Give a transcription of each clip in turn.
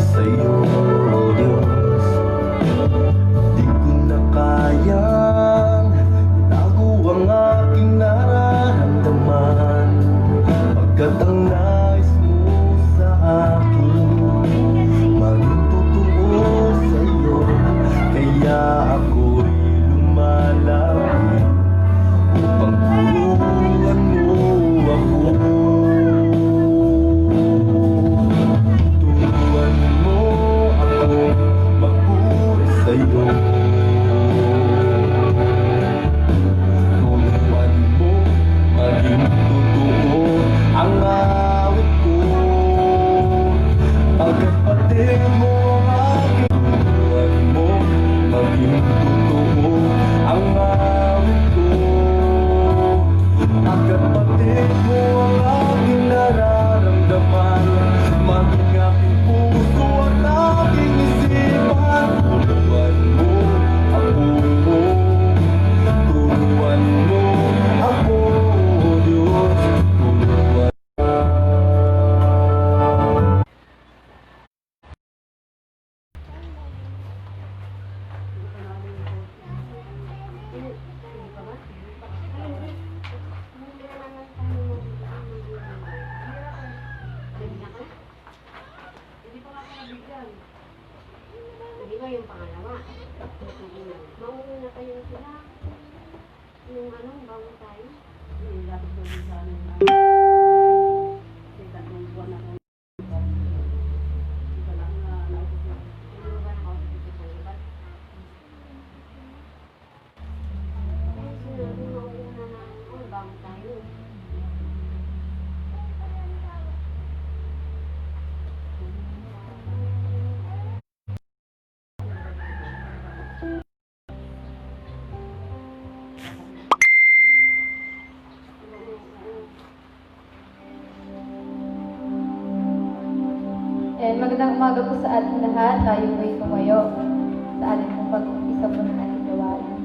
sa'yo, oh Diyos. Di ko na kayang itago ang aking nararamdaman, pagkat ang nais mo sa akin maging totoo sa'yo. Kaya ako'y lumalapit upang turuan mo ako. Turuan mo ako magpuri sa'yo. Turuan mo maging totoo ang awit ko, pagkat pati mo ang aking. Turuan mo maging totoo ang awit ko, pagkat pati mo ang aking nararamdaman, maging aking puso at aking isipan. Turuan mo ako, turuan mo ako, Diyos. Turuan. Hindi ba yung pangalawa? Mauna kayo sila. Yung bago tayo. Hindi dapat doon sa amin. Kasi tatlong buwan ako. Ito lang na nausap. Hindi ba nakausap ito sa iba? Kaya sinabi mauna na bago tayo. Magandang umaga po sa ating lahat. Tayo po'y tumayo sa ating pong pag-umpisa po ng ating gawain.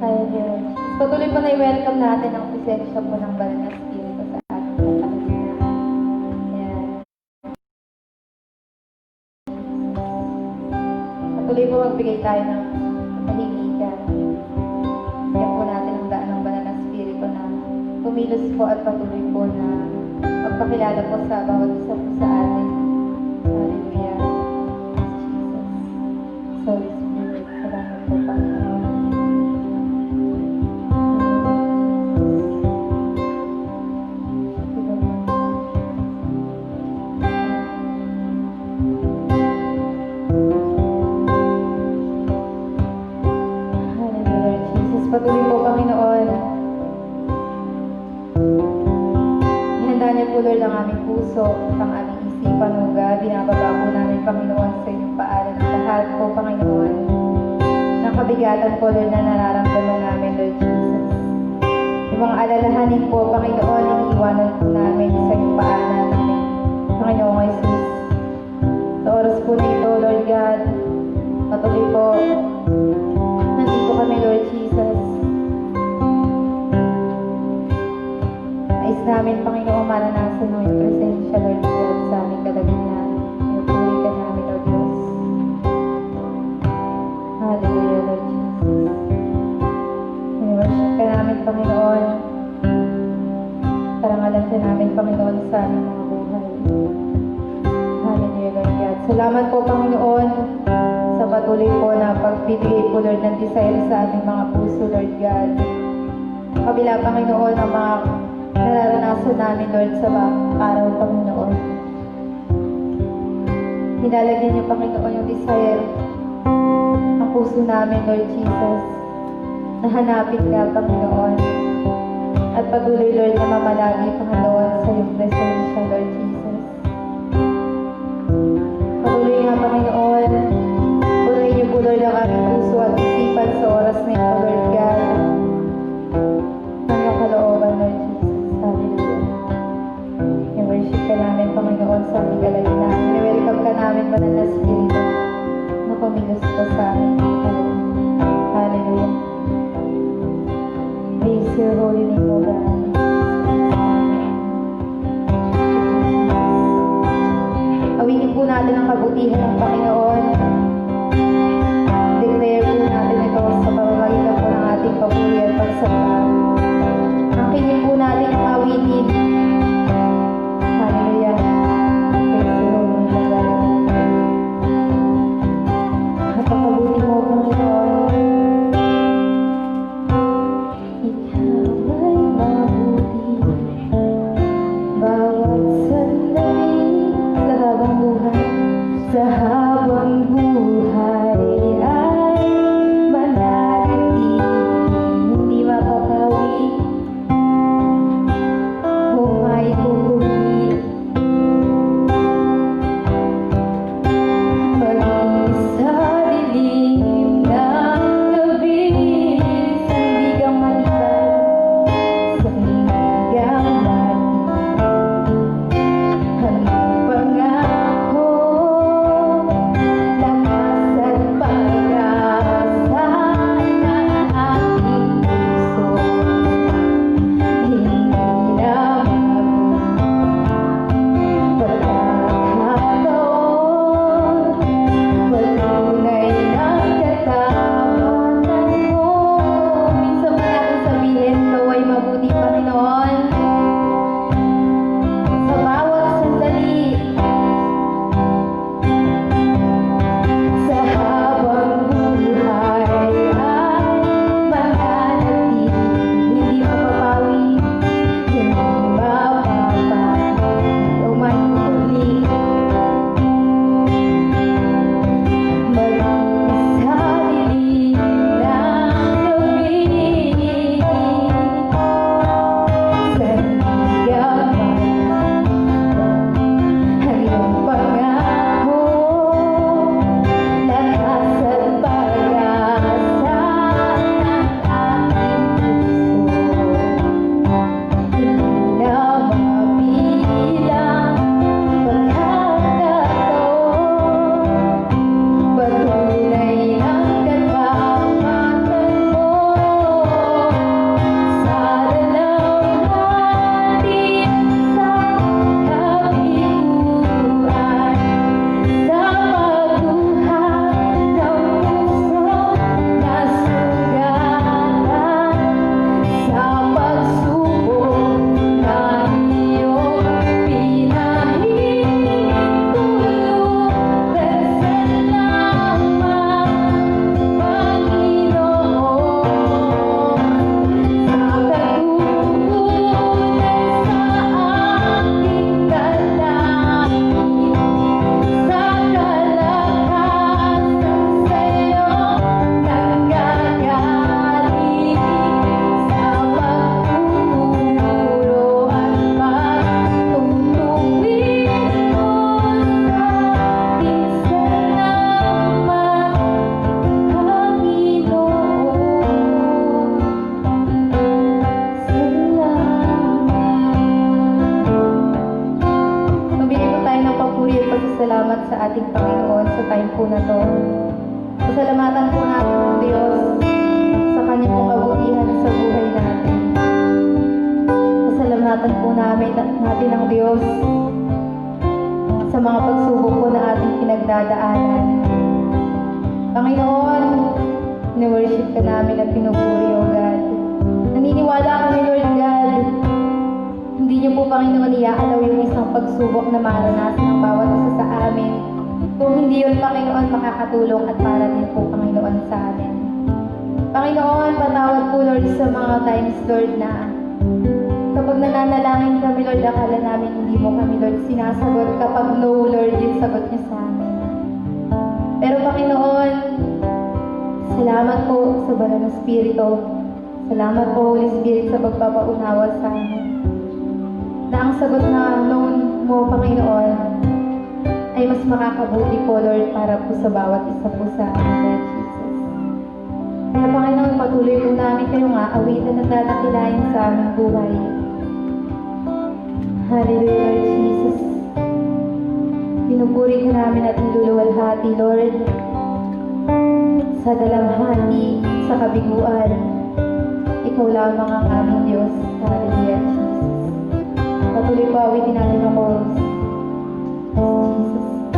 Hallelujah. Patuloy po na i-welcome natin ang presensya po ng Banal na Espiritu sa ating kapaligiran. Ayan. Patuloy po magbigay tayo ng katahimikan. Yan po natin ang daan ng Banal na Espiritu na kumilos po at patuloy po na magpakilala po sa bawat isa po sa atin. Hallelujah. Jesus. Holy Spirit, salamat po, Panginoon. Hallelujah, Jesus. Patuloy po, Panginoon. Po, Lord, ang aming puso, ang aming isipan, O God, binababa po namin, Panginoon, sa iyong paanan ng lahat po, Panginoon, ng kabigatan po, Lord, na nararamdaman namin, Lord Jesus. Yung mga alalahanin po, Panginoon, iniiwanan po namin sa iyong paanan namin, Panginoon Jesus. Sa oras po na ito, Lord God, patuloy po, nandito kami, Lord Jesus. Nais namin, Panginoon, maranasan mo yung presensya, Lord God, sa aming kalagitnaan. Pinupuri ka namin, O Diyos. Hallelujah, Lord Jesus. Piniworship ka namin, Panginoon. Parangalan ka namin, Panginoon, sa aming mga buhay. Hallelujah, Lord God. Salamat po, Panginoon, sa patuloy po na pagbibigay po, Lord, ng desire sa aming mga puso, Lord God. Kabila, Panginoon, ang mga nararanasan namin, Lord, sa araw, Panginoon. Nilalagyan niyo, Panginoon, yung desire ang puso namin, Lord Jesus, na hanapin ka, Panginoon, at patuloy, Lord, na mamalagi, Panginoon, sa iyong presensya, Lord Jesus. Patuloy nga, Panginoon, punuin niyo po, Lord, ang aming puso at isipan sa oras na ito, Lord God, ng iyong kalooban, Lord Jesus. Hallelujah. I-worship ka namin, Panginoon, sa aming kalagitnaan. I-welcome ka namin, Banal na Espiritu, na kumilos po sa amin. Hallelujah. Praise your holy name, O God. Awitin po natin ang kabutihan ng Panginoon. Declare po natin ito sa pamamagitan po ng ating papuri at pagsamba. Angkinin po natin ang awitin. Hallelujah. Praise the Lord. Napakabuti mo, Panginoon. Ikaw ay mabuti. Bawat sandali sa habang buhay, sa habang buhay ay mananatili, hindi mapapawi o may huhugi. Maging sa dilim ng gabi, sandigang matibay, sandigang Hanggang pangako, lakas at pag-asa ng aking puso. Hindi na pagkakataon, patunay ng katamanan mo. Minsan pa natin sabihin, ikaw ay mabuti, Panginoon. Sa bawat sandali, sa habang buhay ay mananatili, hindi mapapawi, hindi mapapawi o manhuli. Maging sa dilim ng gabi, sandigang hanggang pangako, lakas at pag-asa ng aking puso. Hindi na mabilang pagkakataon, patunay ng katapatan mo. Sa dalamhati, sa kabiguan, sa pagbuhat ng puso na sugatan, sa pagsubok na iyong pinahintulutan. Salamat, Panginoon, sa katugunan sa aking dalangin, sa kalakasan sa'yo nanggagaling, sa pagtuturo at pagtutuwid mo sa aking salamat, Panginoon. Salamat. Magbigay po tayo ng papuri at pasasalamat sa ating Panginoon sa time po na to. Pasalamatan po natin ang Diyos sa kanyang pong kabutihan sa buhay natin. Pasalamatan po natin ang Diyos sa mga pagsubok po na ating pinagdadaanan. Panginoon, ni-worship ka namin at pinupuri, O God. Naniniwala kami, Lord God, hindi niyo po, Panginoon, iaalaw yung isang pagsubok na maranasan ng bawat isa sa amin. Kung hindi yun, Panginoon, makakatulong at para din po, Panginoon, sa amin. Panginoon, patawad po, Lord, sa mga times, Lord, na kapag nananalangin kami, Lord, akala namin hindi mo kami, Lord, sinasagot. Kapag no, Lord, yung sagot niyo sa amin. Pero, Panginoon, salamat po sa banal na Espiritu. Salamat po, Holy Spirit, sa pagpapaunawa sa amin. Na ang sagot na known mo, Panginoon, ay mas makakabuti po, Lord, para po sa bawat isa po sa amin, Lord Jesus. Kaya, Panginoon, patuloy po namin kayong aawitan at dadakilain sa aming buhay. Hallelujah, Lord Jesus. Pinupuri ka namin at niluluwalhati, Lord, sa dalamhati, sa kabiguan. Ikaw lamang ang aming Diyos. Hallelujah, Jesus. Patuloy po awitin natin ang chorus. Jesus.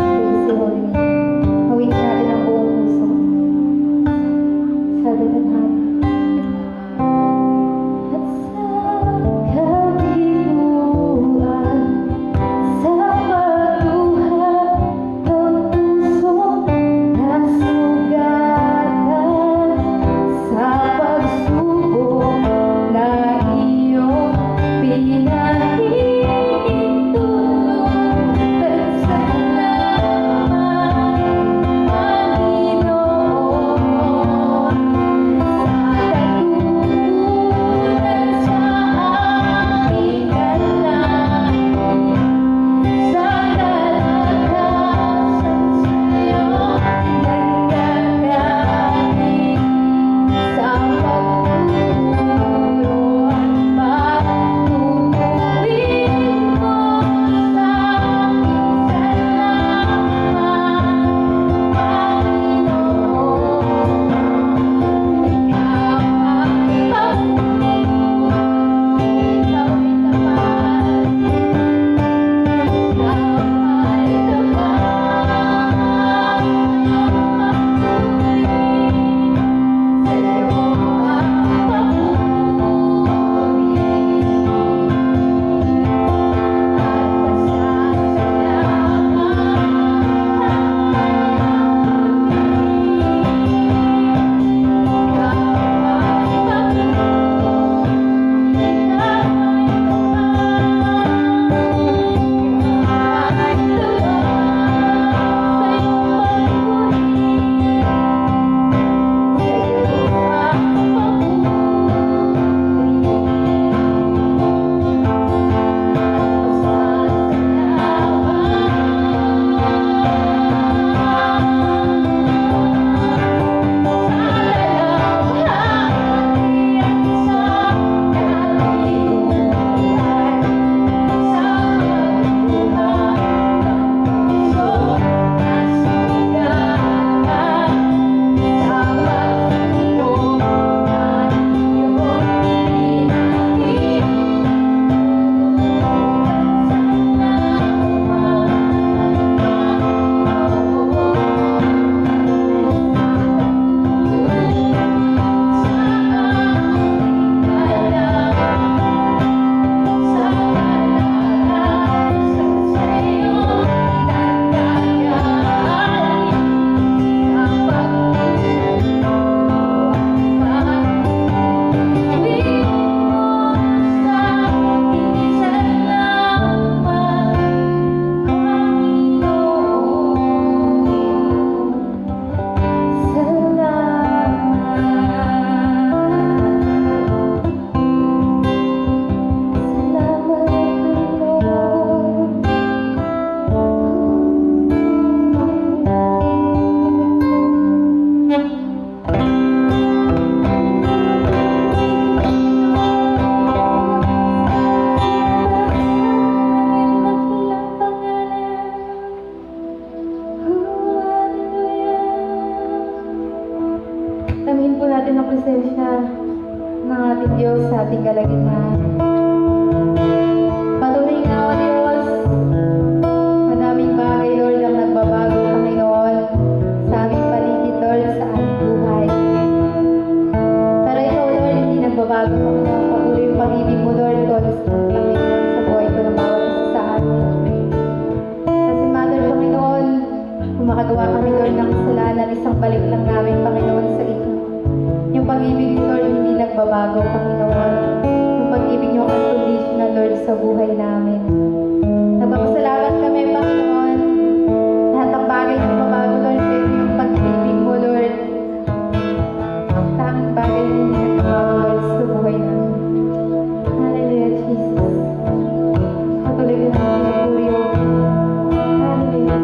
presensya ng ating Diyos sa ating kalagitnaan. Patuloy nga, O Diyos, madaming bagay, Lord, ang nagbabago, Panginoon, sa aming paligid, Lord, sa aming buhay. Pero ikaw, Lord, hindi nagbabago, Panginoon. Patuloy yung pag-ibig mo, Lord, constant, Panginoon, sa buhay ko ng bawat isa sa amin. Kasi, Mother, Panginoon, kung makagawa kami, Lord, ng kasalanan, isang balik lang namin, Panginoon, sa iyo. Yung pag-ibig ni Lord, hindi nagbabago, Panginoon. Yung pag-ibig niyo ang unconditional, Lord, sa buhay namin. Nagpapasalamat kami, Panginoon. Lahat ng bagay na mabago, Lord, pero yung pag-ibig mo, Lord, ang tanging bagay na hindi nagbabago, Lord, sa buhay namin. Hallelujah, Jesus. Patuloy ka namin pinupuri, O God. Hallelujah.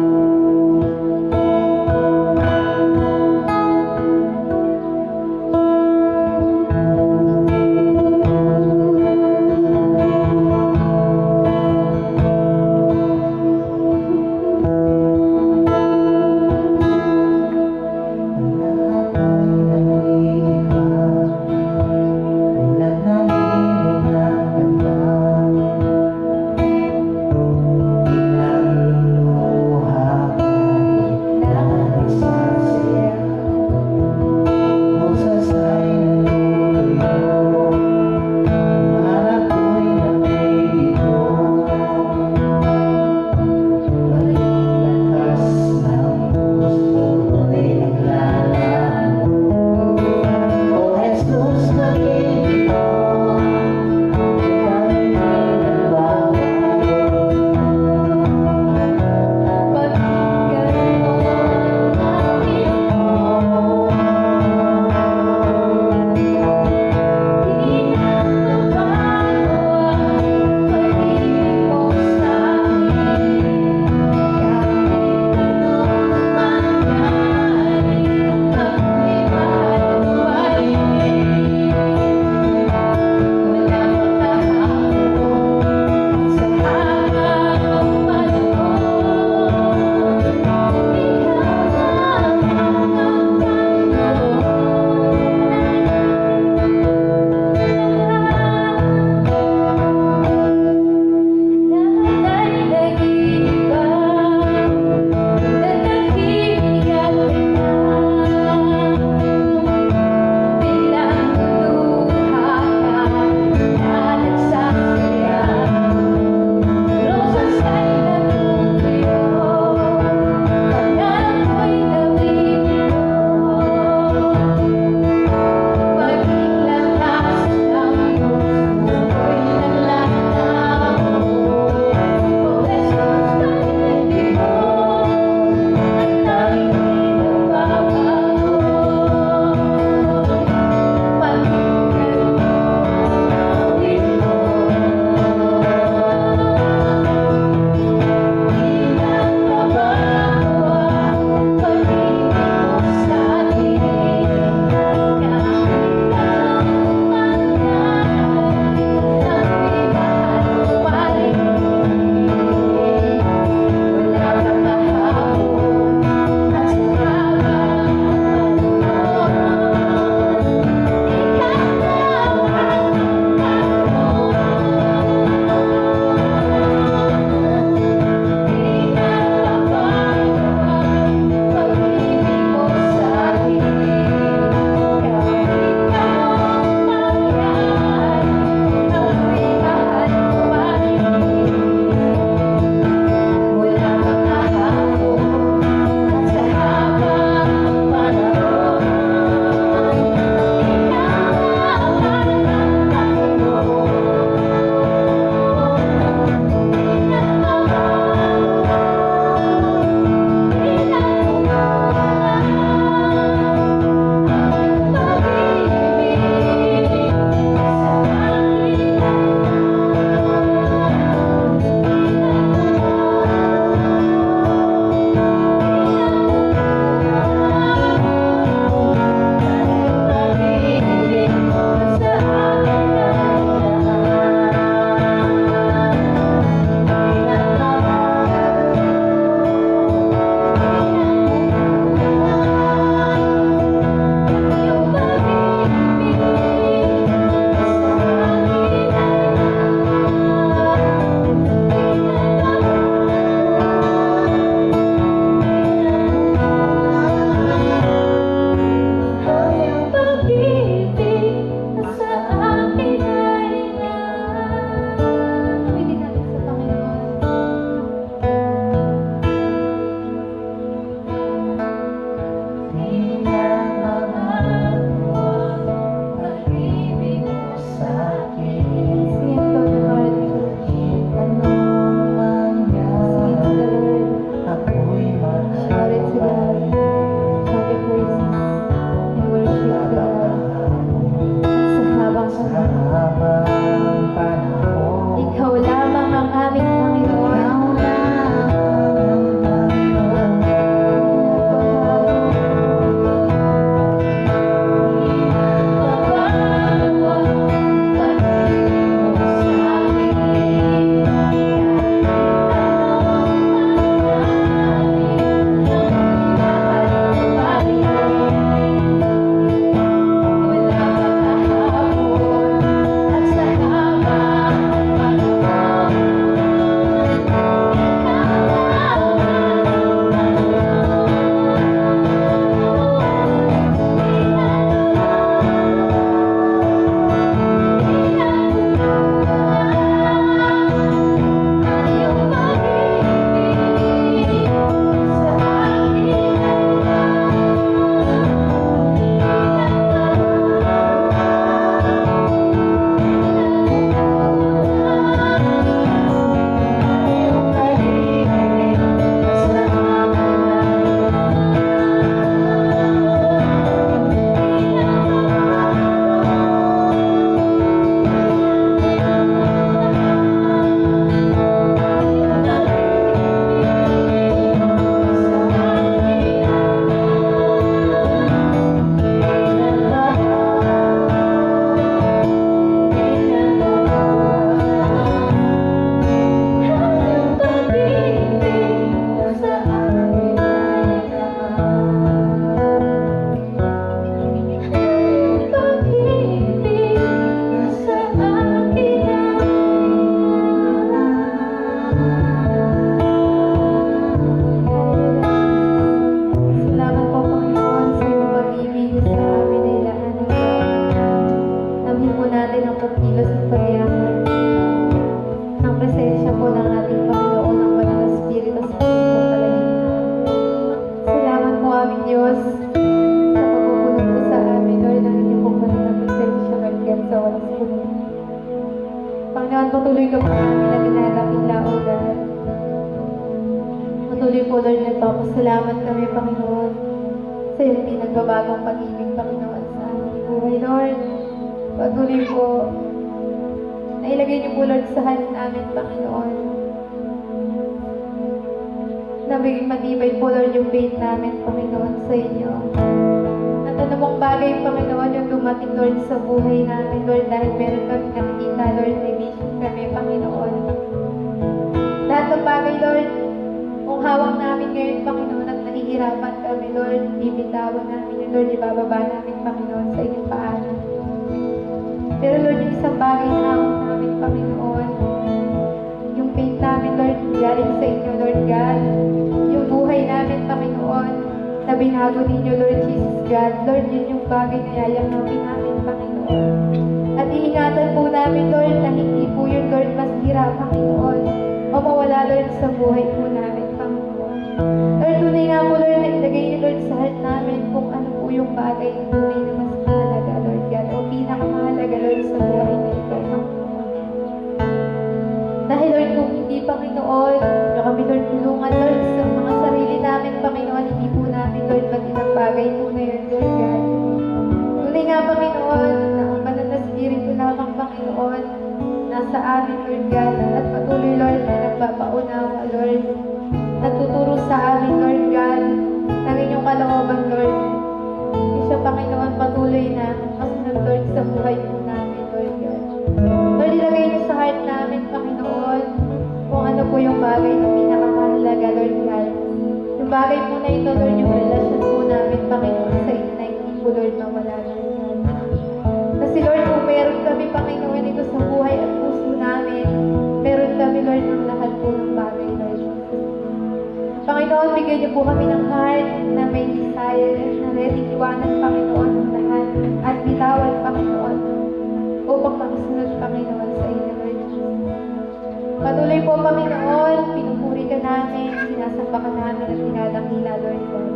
Diyos, sa pagpupuno po sa amin, Lord, ng inyong pong maraming na presensya, Lord God, sa walang huli. Panginoon, patuloy ka po namin na dinadakila, O God. Patuloy po, Lord, nagpapasalamat kami, Panginoon, sa iyong di nagbabagong pag-ibig, Panginoon, sa aming buhay, Lord. Patuloy po, na ilagay niyo po, Lord, sa hand namin, Panginoon. Na maging matibay po, Lord, yung faith namin, Panginoon, sa inyo. At anumang bagay, Panginoon, yung dumating, Lord, sa buhay namin, Lord, dahil meron kami nakikita, Lord, may vision kami, Panginoon. Lahat ng bagay, Lord, kung hawak namin ngayon, Panginoon, at nahihirapan kami, Lord, bibitawan namin yun, Lord, ibababa namin, Panginoon, sa inyong paanan. Pero, Lord, yung isang bagay na hawak namin, Panginoon, yung faith namin, Lord, galing sa inyo, Lord God. Yung buhay namin, Panginoon, na binago ninyo, Lord Jesus God. Lord, yun yung bagay na yayakapin namin, Panginoon. At iingatan po namin, Lord, na hindi po yun, Lord, masira, Panginoon, o mawala, Lord, sa buhay po namin, Panginoon. Lord, tunay nga po, Lord, na ilagay niyo, Lord, sa heart namin kung ano po yung bagay na tunay na mas mahalaga, Lord God, o pinakamahalaga, Lord, sa buhay na ito, Panginoon. Dahil, Lord, kung hindi, Panginoon, na kami, Lord, tulungan, Lord, sa mga sarili namin, Panginoon, hindi po namin, Lord, maging ang bagay po na yun, Lord God. Tunay nga, Panginoon, na ang banal na spirito lamang, Panginoon, nasa amin, Lord God, at patuloy, Lord, na nagpapaunawa, Lord, nagtuturo sa amin, Lord God, ng inyong kalooban, Lord. Siya, Panginoon, patuloy na masunod, Lord, sa buhay po namin, Lord God. Lord, ilagay niyo sa heart namin, Panginoon, kung ano po yung bagay na pinakamahalaga, Lord God. Yung bagay po na ito, Lord, yung relasyon po namin, Panginoon, sa inyo na hindi po, Lord, mawala, Lord God. Kasi, Lord, kung meron kami, Panginoon, ito sa buhay at puso namin, meron kami, Lord, ng lahat po ng bagay, Lord Jesus. Panginoon, bigyan niyo po kami ng heart na may desire, na ready iwanan, Panginoon, ng lahat at bitawan, Panginoon, upang makisunod, Panginoon, sa inyo, Lord Jesus. Patuloy po, Panginoon, pinupuri ka namin, sinasamba ka namin at dinadakila, Lord God.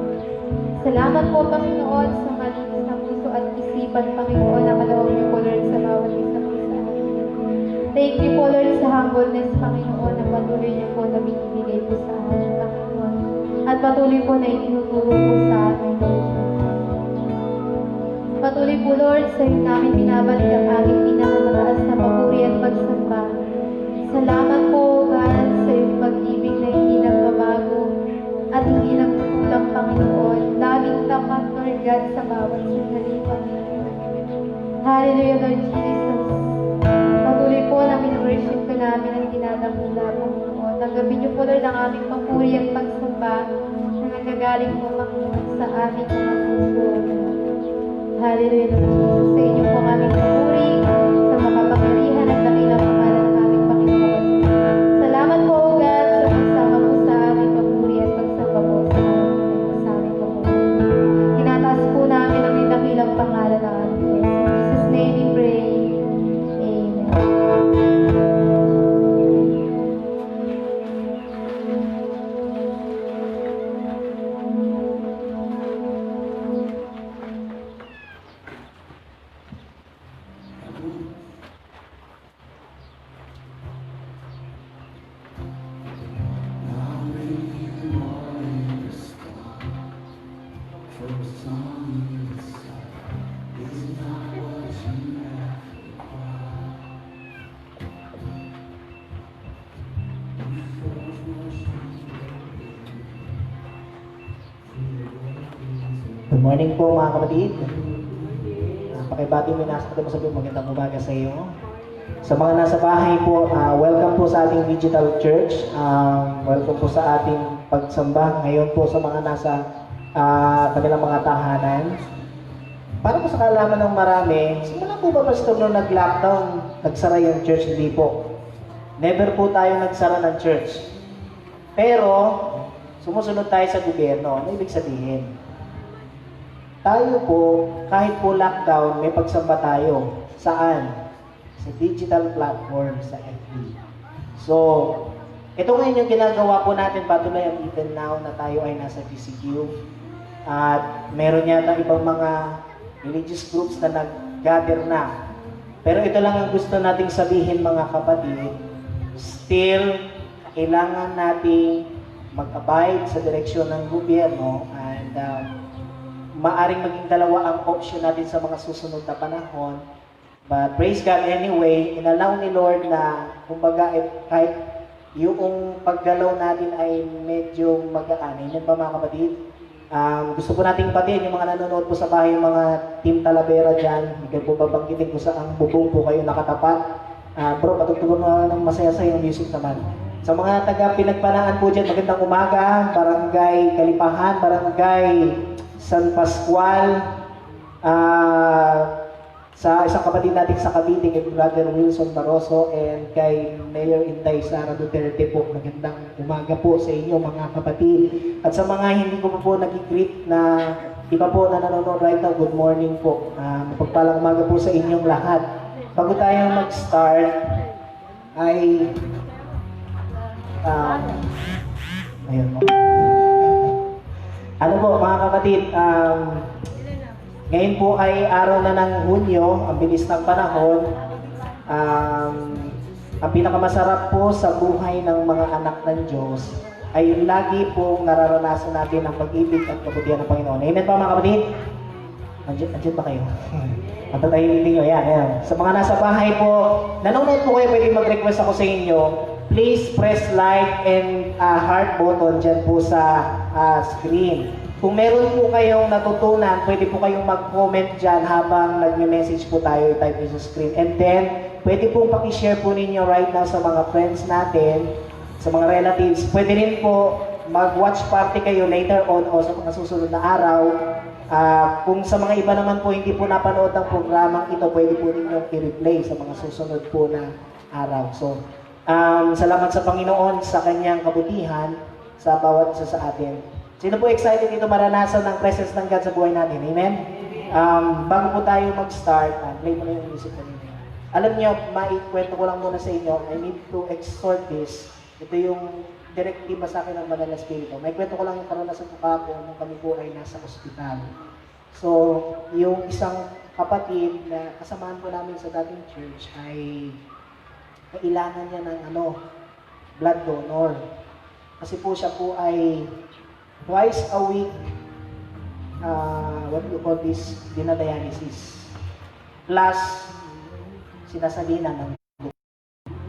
Salamat po, Panginoon, sa malinis na puso at isipan, Panginoon, na kaloob niyo po, Lord, sa bawat isa po sa amin. Thank you po, Lord, sa humbleness, Panginoon, na patuloy niyo po na binibigay po sa amin, Panginoon. At patuloy po na itinuturo po sa amin, Lord. Patuloy po, Lord, sa iyo namin binabalik ang aming pinakamataas na papuri at pagsamba. Salamat po, God, sa iyong pag-ibig na hindi nagbabago at hindi nagtutulang, Panginoon. Laging tapat, Lord God, sa bawat sandali, Panginoon. Hallelujah, Lord Jesus. Patuloy po na min-worship ka namin ang dinadakila, Panginoon. Tanggapin niyo po, Lord, ang aming papuri at pagsamba na nanggagaling po, Panginoon, sa aming mga puso. Hallelujah, Lord Jesus. Sa inyo po ang aming papuri, sa makapangyarihan at dakilang pangalan ng aming Panginoon. Salamat po, O God, sa pagsama po sa aming papuri at pagsamba po sa aming papuri. Tinataas po namin ang dakilang pangalan ng aming Diyos. In Jesus' name we pray. Amen. Good morning po mga kapatid. Pakibati mo nasa mo sabi magandang umaga sa iyo. Sa mga nasa bahay po, welcome po sa ating digital church. Welcome po sa ating pagsamba. Ngayon po sa mga nasa kanilang mga tahanan. Para po sa kaalaman ng marami, simula po ba Pastor nung nag-lockdown, nagsara yung church? Hindi po. Never po tayo nagsara ng church. Pero, sumusunod tayo sa gobyerno. Ano ibig sabihin? Tayo po, kahit po lockdown, may pagsamba tayo. Saan? Sa digital platform, sa FB. So, ito ngayon yung ginagawa po natin patuloy ang even now na tayo ay nasa PCQ. At meron yata ibang mga religious groups na nag-gather na. Pero ito lang ang gusto nating sabihin mga kapatid, still, kailangan nating mag-abide sa direksyon ng gobyerno and maaring maging dalawa ang option natin sa mga susunod na panahon. But praise God anyway, inallow ni Lord na kumbaga kahit yung paggalaw natin ay medyo magaan. Yan ba mga kapatid? Gusto po nating patin yung mga nanonood po sa bahay, yung mga Team Talavera dyan. Hindi po babanggitin ko sa ang bubong po kayo nakatapat. Bro, patugtugon mo ng masaya-saya yung music naman. Sa mga taga Pinagpanaan po dyan, magandang umaga. Barangay Kalipahan, Barangay San Pascual. Sa isang kapatid natin sa Cavite, kay Brother Wilson Barroso, and kay Mayor Inday Sara Duterte po. Magandang umaga po sa inyo mga kapatid. At sa mga hindi ko po nag-greet na iba po na nanonood right now, good morning po. Mapagpalang umaga po sa inyong lahat. Bago tayo mag-start, ay ayun mo. Ano po mga kapatid, ngayon po ay araw na ng Hunyo, ang bilis ng panahon. Ang pinakamasarap po sa buhay ng mga anak ng Diyos ay yung lagi pong nararanasan natin ang pag-ibig at kabutihan ng Panginoon. Amen pa mga kapatid? Andiyan ba kayo? Matatahimik nyo. Yan. Sa mga nasa bahay po, nanonood po kayo, pwede mag-request ako sa inyo. Please press like and heart button dyan po sa screen. Kung meron po kayong natutunan, pwede po kayong mag-comment dyan habang nag-message po tayo, i-type nyo sa screen. And then, pwede pong pakishare po ninyo right now sa mga friends natin, sa mga relatives. Pwede rin po mag-watch party kayo later on o sa mga susunod na araw. Kung sa mga iba naman po hindi po napanood ang programang ito, pwede po ninyong i-replay sa mga susunod po na araw. So, salamat sa Panginoon sa kanyang kabutihan sa bawat isa sa atin. Sino po excited dito maranasan ng presence ng God sa buhay natin? Amen? Bago po tayo mag-start, play mo na yung music natin. Alam niyo, maikwento ko lang muna sa inyo, I need to exhort this. Ito yung directive sa akin ng Banal na Espiritu. May kwento ko lang yung karanasan ko kako nung kami po ay nasa ospital. So, yung isang kapatid na kasamahan po namin sa dating church ay kailangan niya ng blood donor. Kasi po siya po ay twice a week, what do you call this, dinadialysis. Plus, sinasalinan ng dugo.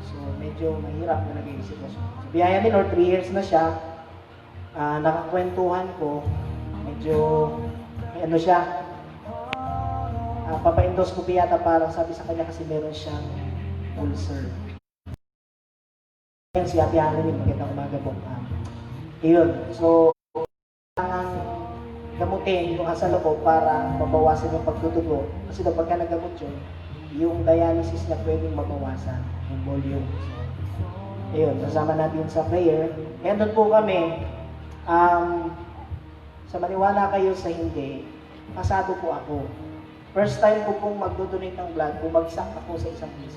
So, medyo mahirap na naging sitwasyon. So, biyaya ni Lord, 3 years na siya, nakakwentuhan ko, medyo, siya, papa-endoscopy yata parang sabi sa kanya kasi meron siyang ulcer. Si Ate Annalyn, magandang umaga po. Iyon, so, kailangan gamutin yung asalo ko para mabawasan yung pagtutugo. Kasi daw pagka nagamot yun, yung dialysis na pwedeng mabawasan, yung volume. So, ayun, kasama natin sa prayer. Kaya doon po kami, sa maniwala kayo sa hindi, pasado po ako. First time ko pong magdodonate ng blood, bumagsak ako sa isang piso.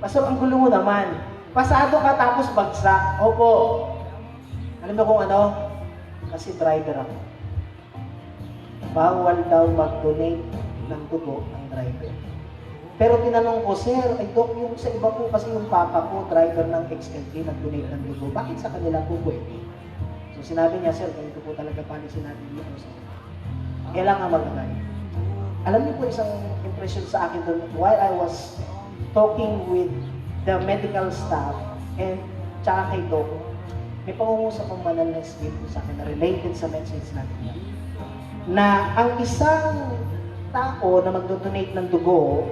Pastor, ang gulo mo naman. Pasado ka tapos bagsak. Opo. Alam mo kung ano? Kasi driver ako. Bawal daw mag-donate ng dugo ang driver. Pero tinanong ko, Sir, ay Dok, yung sa iba po kasi yung papa ko, driver ng XLT, nag-donate ng dugo. Bakit sa kanila po pwede? So sinabi niya, Sir, ganito po talaga policy natin dito. So, kailangan mag-donate. Alam niyo po isang impression sa akin doon, while I was talking with the medical staff and tsaka kay Doc, may pangungusap ang Banal na Espiritu sa akin na related sa message natin. Na ang isang tao na magdodonate ng dugo,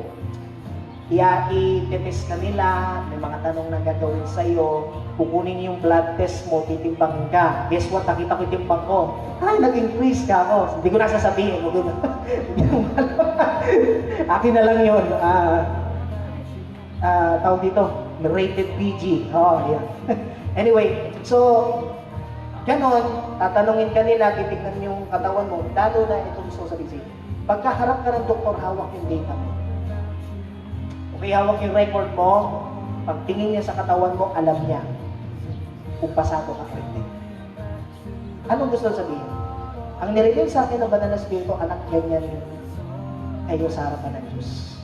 i-test ka nila, may mga tanong na gagawin sa'yo, kukunin yung blood test mo, titimbangin ka. Guess what? Nakita ko yung timbang ko. Ay, nag-increase ka ako. Hindi ko na sasabihin. Akin na lang yun. Tawag dito, rated PG. Yeah. Anyway, so, ganon, tatanungin ka nila, titignan yung katawan mo, lalo na itong sasabihin. Pagkaharap ka ng doktor, hawak yung data mo. Okay, hawak yung record mo, pagtingin niya sa katawan mo, alam niya kung pasado ka o hindi. Anong gusto sabihin? Ang nireveal sa akin ng banal na Espiritu, anak, ganyan kayo sa harapan ng Diyos.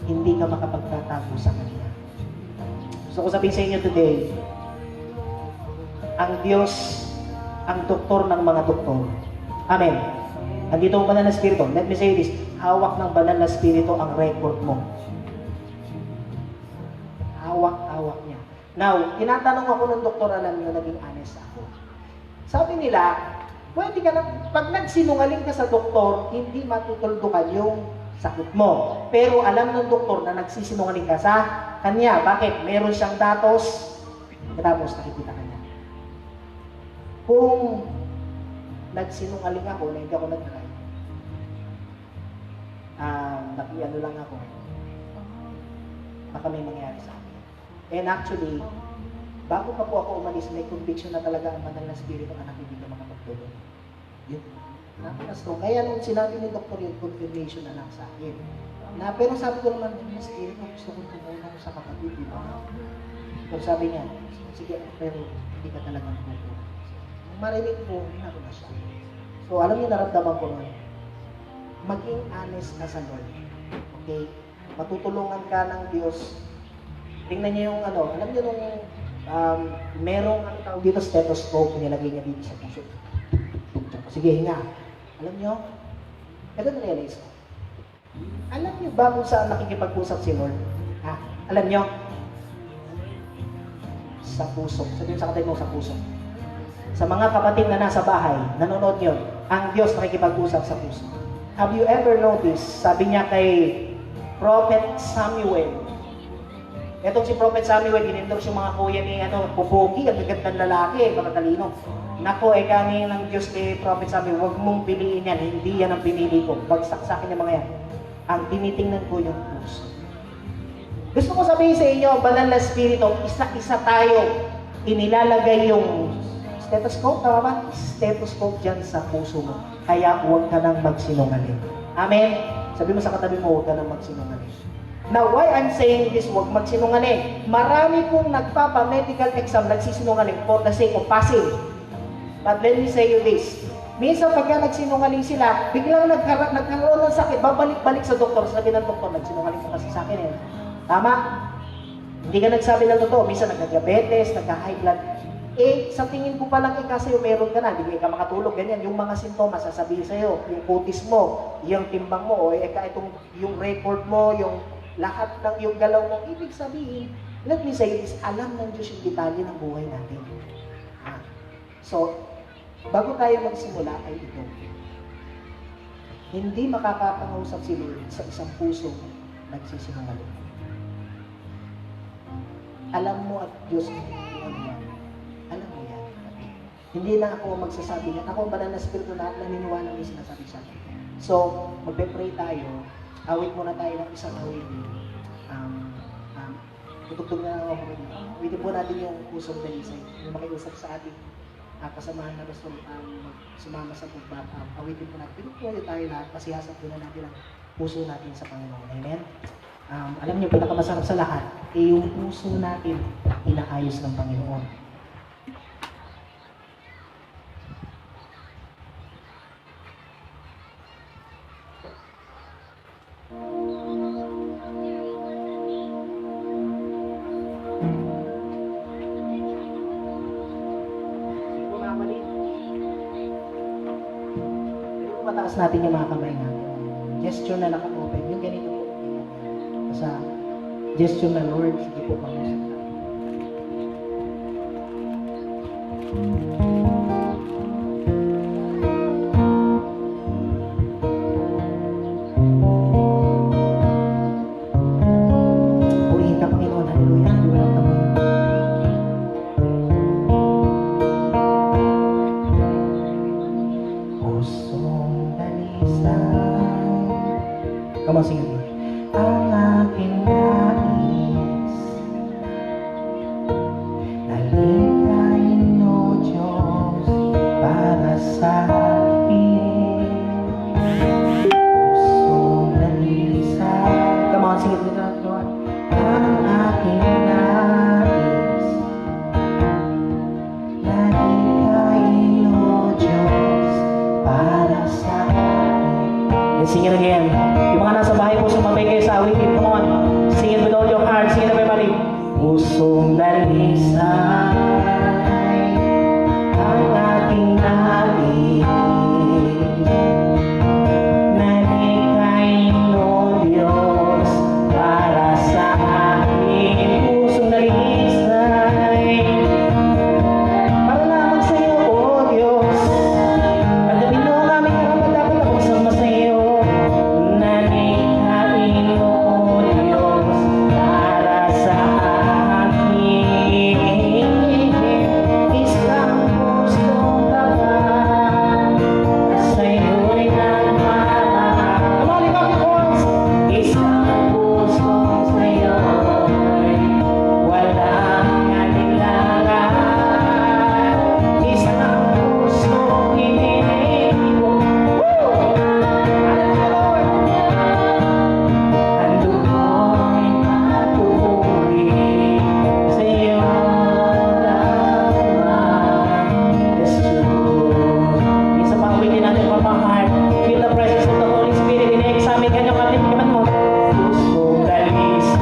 Hindi ka makapagtatago sa Kanya. So kung sabihin sa inyo today, ang Diyos, ang doktor ng mga doktor. Amen. Andito ang banal na Espiritu. Let me say this, hawak ng banal na Espiritu ang record mo. Hawak niya. Now, tinatanong ako ng doktor, alam niyo, naging honest ako. Sabi nila, pwede ka na, pag nagsinungaling ka sa doktor, hindi matutuldukan yung sakit mo. Pero alam ng doktor na nagsisinungaling ka sa kanya. Bakit? Meron siyang datos, tapos nakikita ka niya. Kung nagsinungaling ako na hindi ako nag-try, nakiano lang ako, baka may mangyari sa akin. And actually, bago pa po ako umalis, may conviction na talaga ang banal na Espiritu na hindi ka makapagtulong. Yun. Napaka-strong. Kaya nung sinabi ni Dr. yung confirmation na lang sa akin. Pero sabi ko naman, Banal na Espiritu, gusto ko tumulong sa kapatid, di ba? Pero sabi niya, sige, pero hindi ka talagang tutulong. Nung marinig ko, hinaro na siya. So, alam niyo, naramdaman ko nun, maging honest ka sa Lord. Okay? Matutulungan ka ng Diyos. Tingnan niyo yung alam niyo nung merong ang tawag dito, stethoscope, nilagay niya dito sa puso. Sige, hinga. Alam niyo, ito na-realize ko. Alam niyo ba kung saan nakikipag-usap si Lord? Ha? Alam niyo? Sa puso. Sabihin sa kapatid mo, sa puso. Sa mga kapatid na nasa bahay, nanonood niyo, ang Diyos nakikipag-usap sa puso. Have you ever noticed, sabi niya kay Prophet Samuel, etong si Prophet Samuel, in-endorse yung mga kuya ni Pupogi, ang gagandang lalaki, makatalino. Nako, kami ng Diyos kay Prophet Samuel, huwag mong piliin yan, hindi yan ang pinili ko. Bagsak sa akin yung mga yan. Ang tinitingnan ko yung puso. Gusto ko sabihin sa inyo, banal na Espiritu, isa-isa tayo, inilalagay yung stethoscope, tama ba? Stethoscope dyan sa puso mo. Kaya huwag ka nang magsinungaling. Amen? Sabi mo sa katabi mo, huwag ka nang magsinungaling. Now, why I'm saying this, huwag magsinungaling? Marami pong nagpapa-medical exam, nagsisinungaling for the sake of passing. But let me say you this. Minsan pagka nagsinungaling sila, biglang nagkaroon ng sakit, babalik-balik sa doktor, sabi ng doktor, nagsinungaling ka kasi sa akin eh. Tama? Hindi ka nagsabi ng totoo, minsan nagka-diabetes, nagka-high blood. Sa tingin ko pa lang kasi meron ka na, hindi ka makatulog, ganyan. Yung mga sintomas, sasabihin sa'yo, yung kutis mo, yung timbang mo, yung record mo, yung lahat ng yung galaw mo, ibig sabihin, let me say this, alam ng Diyos yung detalye ng buhay natin. So, bago tayo magsimula ay ito. Hindi makakapangausap si Lord sa isang puso nagsisinungaling. Alam mo at Diyos mo yan. Alam mo yan. Hindi na ako magsasabi niya. Ako ang banal na Espiritu na naniniwala may sinasabi sa akin. So, magpe-pray tayo. Awit muna tayo ng isang awit. Tutugtog na ako. Awitin po natin yung pusong dalisay. Yung makiusap sa ating kasamahan na gusto sumama sa pagbata. Awitin po natin. Pinagpulit tayo lahat. Pasihasap po na natin ang puso natin sa Panginoon. Amen? Alam niyo, pinakamasarap sa lahat, yung puso natin inaayos ng Panginoon. Mataas natin yung mga kamay natin. Gesture na naka-open. Yung ganito po. Sa gesture na Lord, sige po pangusap natin. Purihin ka, Panginoon. Hallelujah. You welcome me. Pusong dalisay. Come on, sing it. Ang aking nais nalikhain, O Diyos, para sa akin. Pusong dalisay. Come on, sing it with us, Lord. Ang aking nais nalikhain, O Diyos, sing it again. Yung mga nasa bahay po, sumabay kayo sa awitin. Come on. Sing it with all your heart. Sing it everybody. Pusong dalisay ang aking nais. Nanikain o Diyos para sa akin. Pusong dalisay para lamang sa iyo, O Diyos. Pagdating mo ang aming karapat-dapat ako sama sa iyo. Nanikain o Diyos para sa akin. Isang pustong tapat na sa iyo'y nagmamahal. Come on, lift up your voice. Isang pustong sa iyo'y walang kanilangan. Isang pustong iniiwan. Ang dugo'y papuri sa iyo lamang, Jesus. Isa pa awitin natin from our heart. Feel the presence of the Holy Spirit. Ine-examine ka niyo kaman mo. Pusong dalisay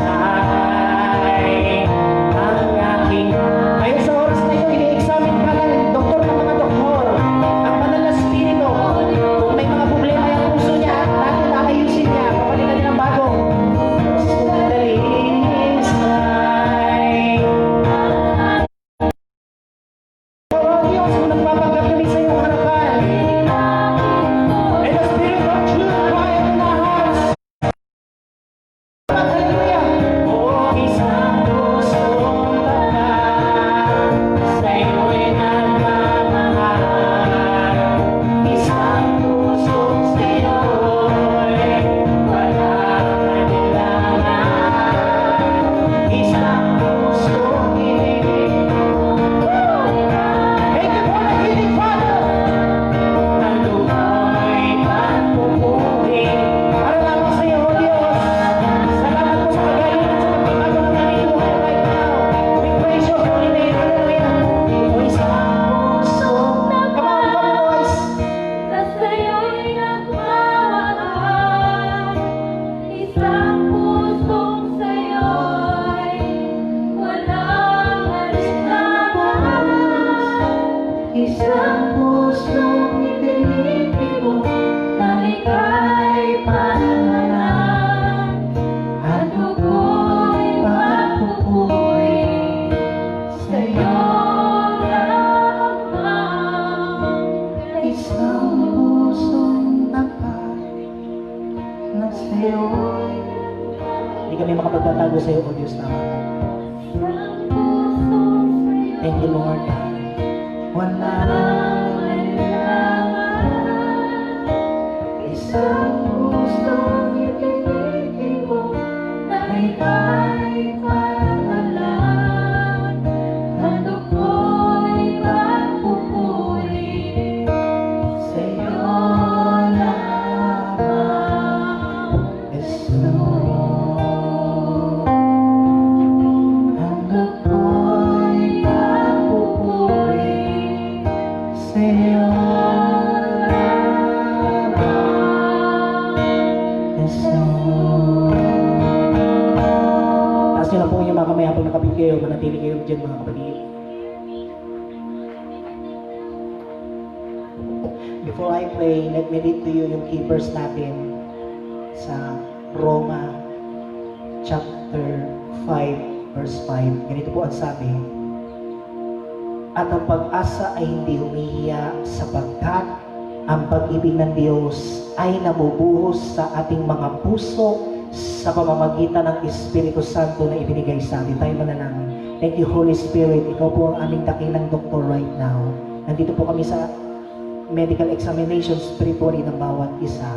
ang aking. Ngayon sa oras na ito, ine-examine ka ng doktor ng mga doktor. Ang banal na spirito. Kung may mga problema yung puso niya, natin ayusin niya. Kapalitan niya ng bago. Pusong dalisay. Oh Diyos, kung nagpapanggap kami sa iyong harapan. And the Spirit of truth quiet in our hearts. Hallelujah. Oh, isang pusong tapat sa iyo'y nagmamahal. Isang puso sa iyo'y walang kanilangan. Isang pusong iniiwan. Thank you for the healing, Father. Ang dugo'y pagpupuri para lamang sa iyo, O Diyos. Salamat po sa kagalingan sa pagbabago ng aming buhay right now. We praise your holy name. Hallelujah. O isang pusong come on, lift up your voice. Sa'yo'y nagmamahal, isang pusong sa'yo'y walang alinlangan. Isang pusong Itinipid mo na ika'y pangalan, at dugo'y papupuri sa'yo lamang, isang pusong tapat na sa iyo. Hindi kami makapagtatago sa iyo, O Diyos namin. isang pusong sa'yo. Thank you, Lord. Wala Isang pusong itinipid mo na ika'y pangalan, at dugo'y pagpupuri sa'yo lamang, Jesus. ang dugo'y pagpupuri Sa'yo taas nyo na po yung mga kamay habang nakapit kayo, manatili kayo dyan mga kapatid. Before I pray, let me read to you yung key verse natin sa Roma chapter 5 verse 5. Ganito po ang sabi. At ang pag-asa ay hindi humihiya sapagkat ang pag-ibig ng Diyos ay nabubuhos sa ating mga puso sa pamamagitan ng Espiritu Santo na ibinigay sa atin. Tayo manalangin. Thank you, Holy Spirit. Ikaw po ang aming dakilang doktor right now. Nandito po kami sa medical examination spiritually ng bawat isa.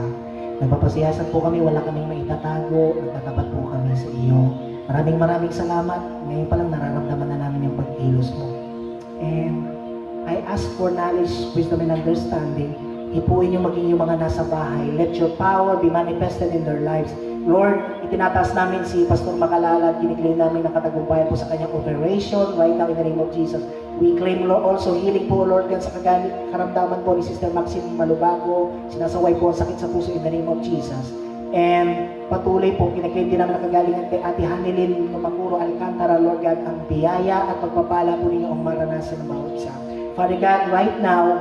Nagpapasiyasan po kami, wala kaming maitatago, nagtatapat po kami sa iyo. Maraming salamat. Ngayon pa lang nararamdaman na namin yung pagkilos mo. And I ask for knowledge, wisdom, and understanding. Ipuin yung maging yung mga nasa bahay. Let your power be manifested in their lives. Lord, itinataas namin si Pastor Makalala at kiniklaim namin ng katagumpayan po sa kanyang operation right now in the name of Jesus. We claim Lord, also healing po Lord God sa karamdaman po ni Sister Maxine Malubago. Sinasaway po ang sakit sa puso in the name of Jesus. And patuloy po, kinaklaim din naman nakagalingan kay Ate Hanilin Numakuro Alcantara, Lord God, ang biyaya at pagpapala po ninyo ang maranasan ng bawat isa. Father God, right now,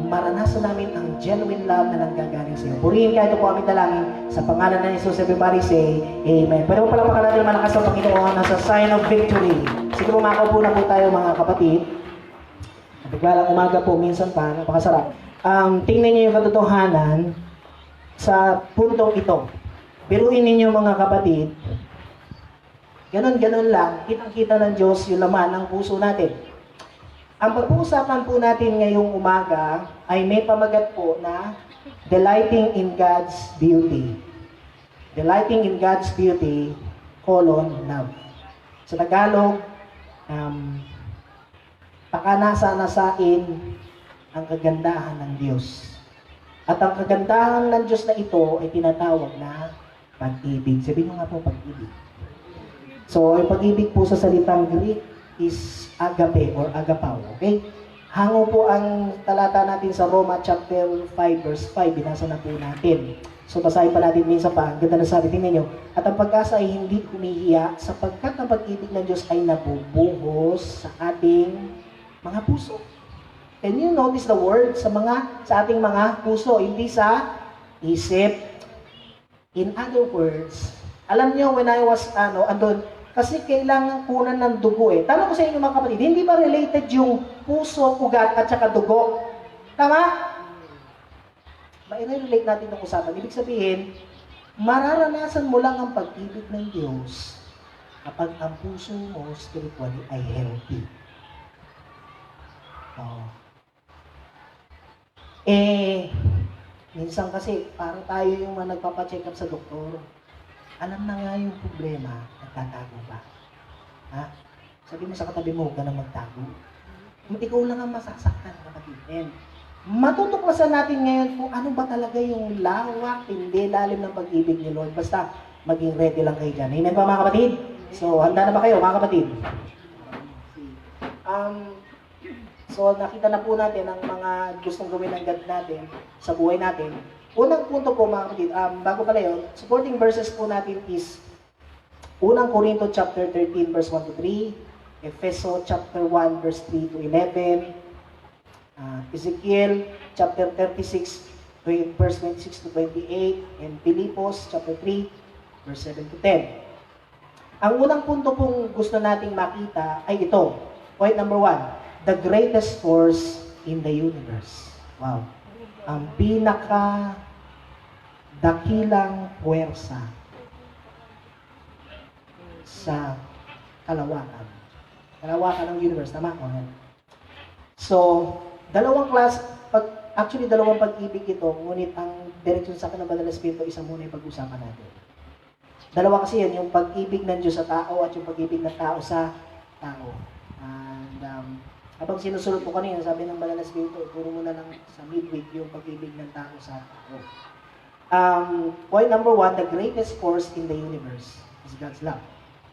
maranasan namin ang genuine love na nanggagaling sa iyo. Purihin ka, ito po aming dalangin sa pangalan ng Jesus. Everybody say, Amen. Pwede mo pala natin malakas ang Panginoon as a sign of victory. Sige po, makaupo na po tayo mga kapatid. Biglang umaga po, minsan pa, napakasarap. Tingnan niyo yung katotohanan sa puntong ito. Biruin ninyo mga kapatid, ganon-ganon lang, kitang-kita ng Diyos yung laman ng puso natin. Ang pag-uusapan po natin ngayong umaga ay may pamagat po na Delighting in God's Beauty. Delighting in God's Beauty, love. Sa Tagalog, pakanasa-nasain ang kagandahan ng Diyos. At ang kagandahan ng Diyos na ito ay tinatawag na pag-ibig. Sabihin mo nga po pag-ibig. So, yung pag-ibig po sa salitang Greek is agape or agapao. Okay? Hango po ang talata natin sa Roma chapter 5 verse 5. Binasa na po natin. So, basahin pa natin minsan pa. Ang ganda na sabi, tingnan nyo. At ang pag-asa ay hindi humihiya sapagkat ang pag-ibig ng Diyos ay nabubuhos sa ating mga puso. And you notice the word sa ating mga puso, hindi sa isip. In other words, alam niyo when I was andun, kasi kailangan kunan ng dugo eh. Tanong ko sa inyo mga kapatid, hindi ba related yung puso, ugat at saka dugo? Tama? Ma-relate natin ng usapan. Ibig sabihin, mararanasan mo lang ang pag-ibig ng Diyos kapag ang puso mo spiritually ay healthy. Minsan kasi, parang tayo yung mga nagpapacheck up sa doktor. Alam na nga yung problema, nagtatago ba? Ha? Sabi mo sa katabi mo, huwag ka na magtago. Ikaw lang ang masasaktan, kapatid. And matutuklasan natin ngayon kung ano ba talaga yung lawak, hindi lalim ng pag-ibig ni Lord. Basta, maging ready lang kayo dyan. Amen ba mga kapatid? So, handa na ba kayo mga kapatid? So, nakita na po natin ang mga gustong gawin ng God natin sa buhay natin. Unang punto po mga kapatid, bago pala yun, supporting verses po natin is Unang Corinto chapter 13 verse 1 to 3, Efeso chapter 1 verse 3 to 11, Ezekiel chapter 36 verse 26 to 28, and Pilipos chapter 3 verse 7 to 10. Ang unang punto pong gusto nating makita ay ito. Point number 1. The greatest force in the universe. Wow. Ang dakilang puwersa sa kalawakan. Kalawakan ng universe. Tama? Okay. So, dalawang pag-ibig ito, ngunit ang direksyon sa akin ng Banal na Espiritu, isa muna yung pag-usapan natin. Dalawa kasi yan, yung pag-ibig ng Diyos sa tao at yung pag-ibig ng tao sa tao. And, habang sinusunod ko kanina, sabi ng Banal na Espiritu, puro muna lang sa midweek yung pag-ibig ng tao sa tao. Point number 1, the greatest force in the universe is God's love.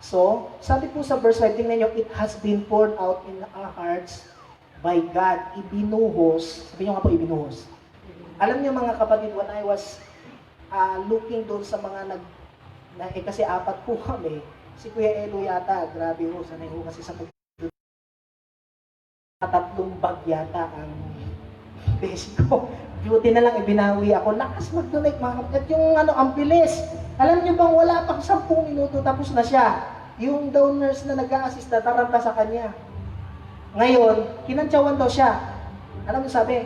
So, sabi po sa verse 5, tingnan nyo, it has been poured out in our hearts by God. Ibinuhos. Sabi nyo nga po, ibinuhos. Alam niyo mga kapatid, when I was looking doon sa mga kasi apat po kami, si Kuya Elo yata, grabe ho, sanay ho kasi sa tatlong bag yata ang base ko. Duty na lang, ibinawi ako. Lakas mag-donate mga kapatid. Yung ang bilis. Alam niyo bang wala pang 10 minuto tapos na siya. Yung donors na nag-a-assist na taranta sa kanya. Ngayon, kinantsawan daw siya. Alam mo sabi,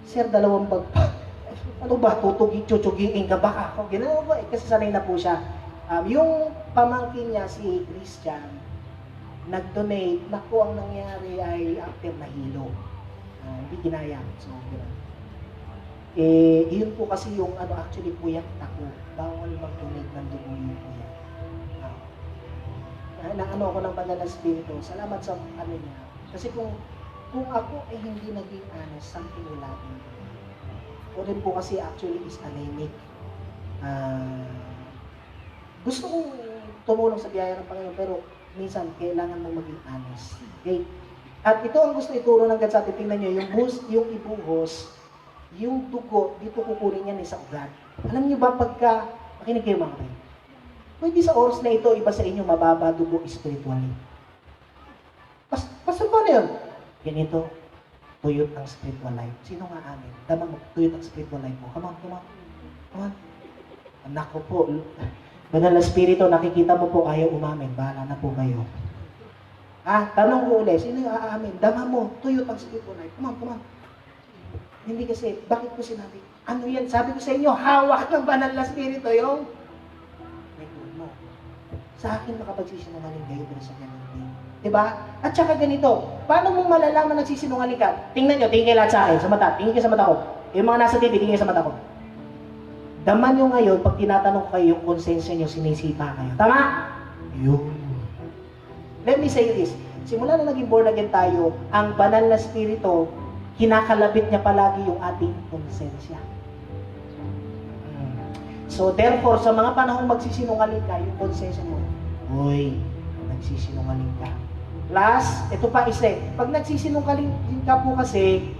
Sir, 2 bag pa. Ano ba, chuchugiin ka ba ako? Ginawa ko kasi sanay na po siya. Yung pamangkin niya, si Christian, nag-donate. Naku, ang nangyari ay after nahilo. Hindi ginaya. So, yun po kasi yung actually puyak ako. Bawal mag-donate ng dugo yung puyak. Ako ng Banal na Espiritu. Salamat sa niya. Kasi kung ako ay hindi naging honest, something will happen. O rin po kasi actually is anemic. Gusto kong tumulong sa biyaya ng Panginoon, pero minsan kailangan mong maging honest. Okay? At ito ang gusto ituro ng God sa atin. Tingnan nyo, yung ibuhos, yung dugo, dito kukunin yan sa ugat. Alam niyo ba pagka, makinig kayo mga kayo, pwede sa oras na ito, iba sa inyo, mababa dugo spiritually. Pastor, paano yun? Ganito, tuyot ang spiritual life. Sino nga amin? Damang tuyot ang spiritual life mo. Come on. Anak ko po, Banal na Espiritu, nakikita mo po ayaw umamin. Bahala na po kayo. Tanong ko ulit, sino yung aamin? Dama mo, tuyot ang spiritual life. Come on. Hindi kasi, bakit ko sinabi? Ano yan? Sabi ko sa inyo, hawak ng banal na Espiritu yung mo. Sa akin makapagsisinungaling kayo pero sa ganun din. Diba? At saka ganito, paano mo malalaman nagsisinungaling ka? Tingnan nyo, tingin kayo lahat sa akin, sa mata. Tingin kayo sa mata ko. Yung mga nasa TV, tingin kayo sa mata ko. Daman nyo ngayon, pag tinatanong ko kayo yung konsensya nyo, sinisita kayo. Tama? Yun. Let me say this. Simula na naging born again tayo, ang banal na Espiritu, kinakalabit niya palagi yung ating konsensya. So therefore, sa mga panahong magsisinungaling ka, yung konsensya mo, uy, nagsisinungaling ka. Plus, ito pa isa, pag nagsisinungaling ka po kasi,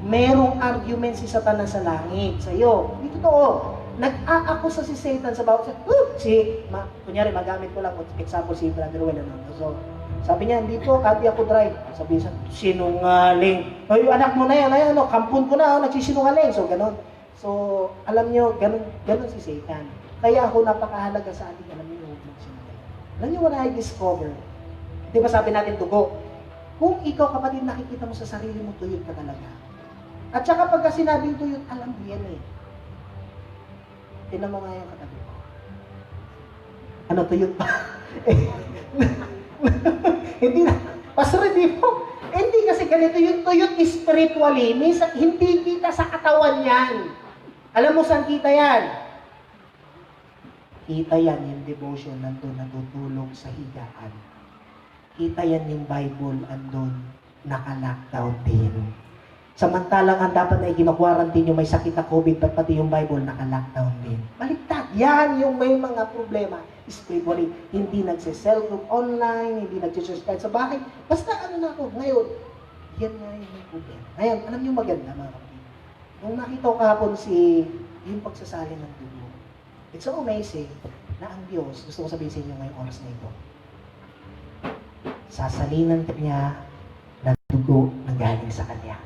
merong argument si Satanas sa langit sa iyo. Dito to, nag-aakusa si Satan sa bawat kunyari, magamit ko lang, example si Brother Will, So, sabi niya, hindi po, ati ako drive. Sabi niya, sinungaling. Ay, anak mo na yan, kampun ko na, nagsisinungaling. So, ganun. So, alam niyo, ganun si Satan. Kaya ako napakahalaga sa ating, alam niyo, huwag magsinungaling. Alam niyo what I discover? Di ba sabi natin dugo? Kung ikaw, kapatid, nakikita mo sa sarili mo, tuyot ka talaga. At saka pagka sinabing tuyot, alam mo yan eh. Tinan mo nga yung katabi ko. Ano, tuyot pa? Hindi na. Pastor, hindi po. Hindi kasi ganito yung tuyot spiritually. Minsan, hindi kita sa katawan yan. Alam mo saan kita yan? Kita yan yung devotion nandun natutulog sa higaan. Kita yan yung Bible andun naka-lockdown din. Samantalang ang dapat na i-quarantine yung may sakit na COVID, pati yung Bible naka-lockdown din. Baliktad. Yan yung may mga problema spiritually. Hindi nagse-cell group online, hindi nagse-church kahit sa bahay. Basta ano na ako, ngayon, yan nga yung may problema. Ngayon, alam niyo maganda mga kapatid. Nung nakita ko kahapon yung pagsasalin ng dugo, it's so amazing na ang Diyos, gusto ko sabihin sa inyo ngayong oras na ito, sasalinan niya ng dugo na galing sa Kanya.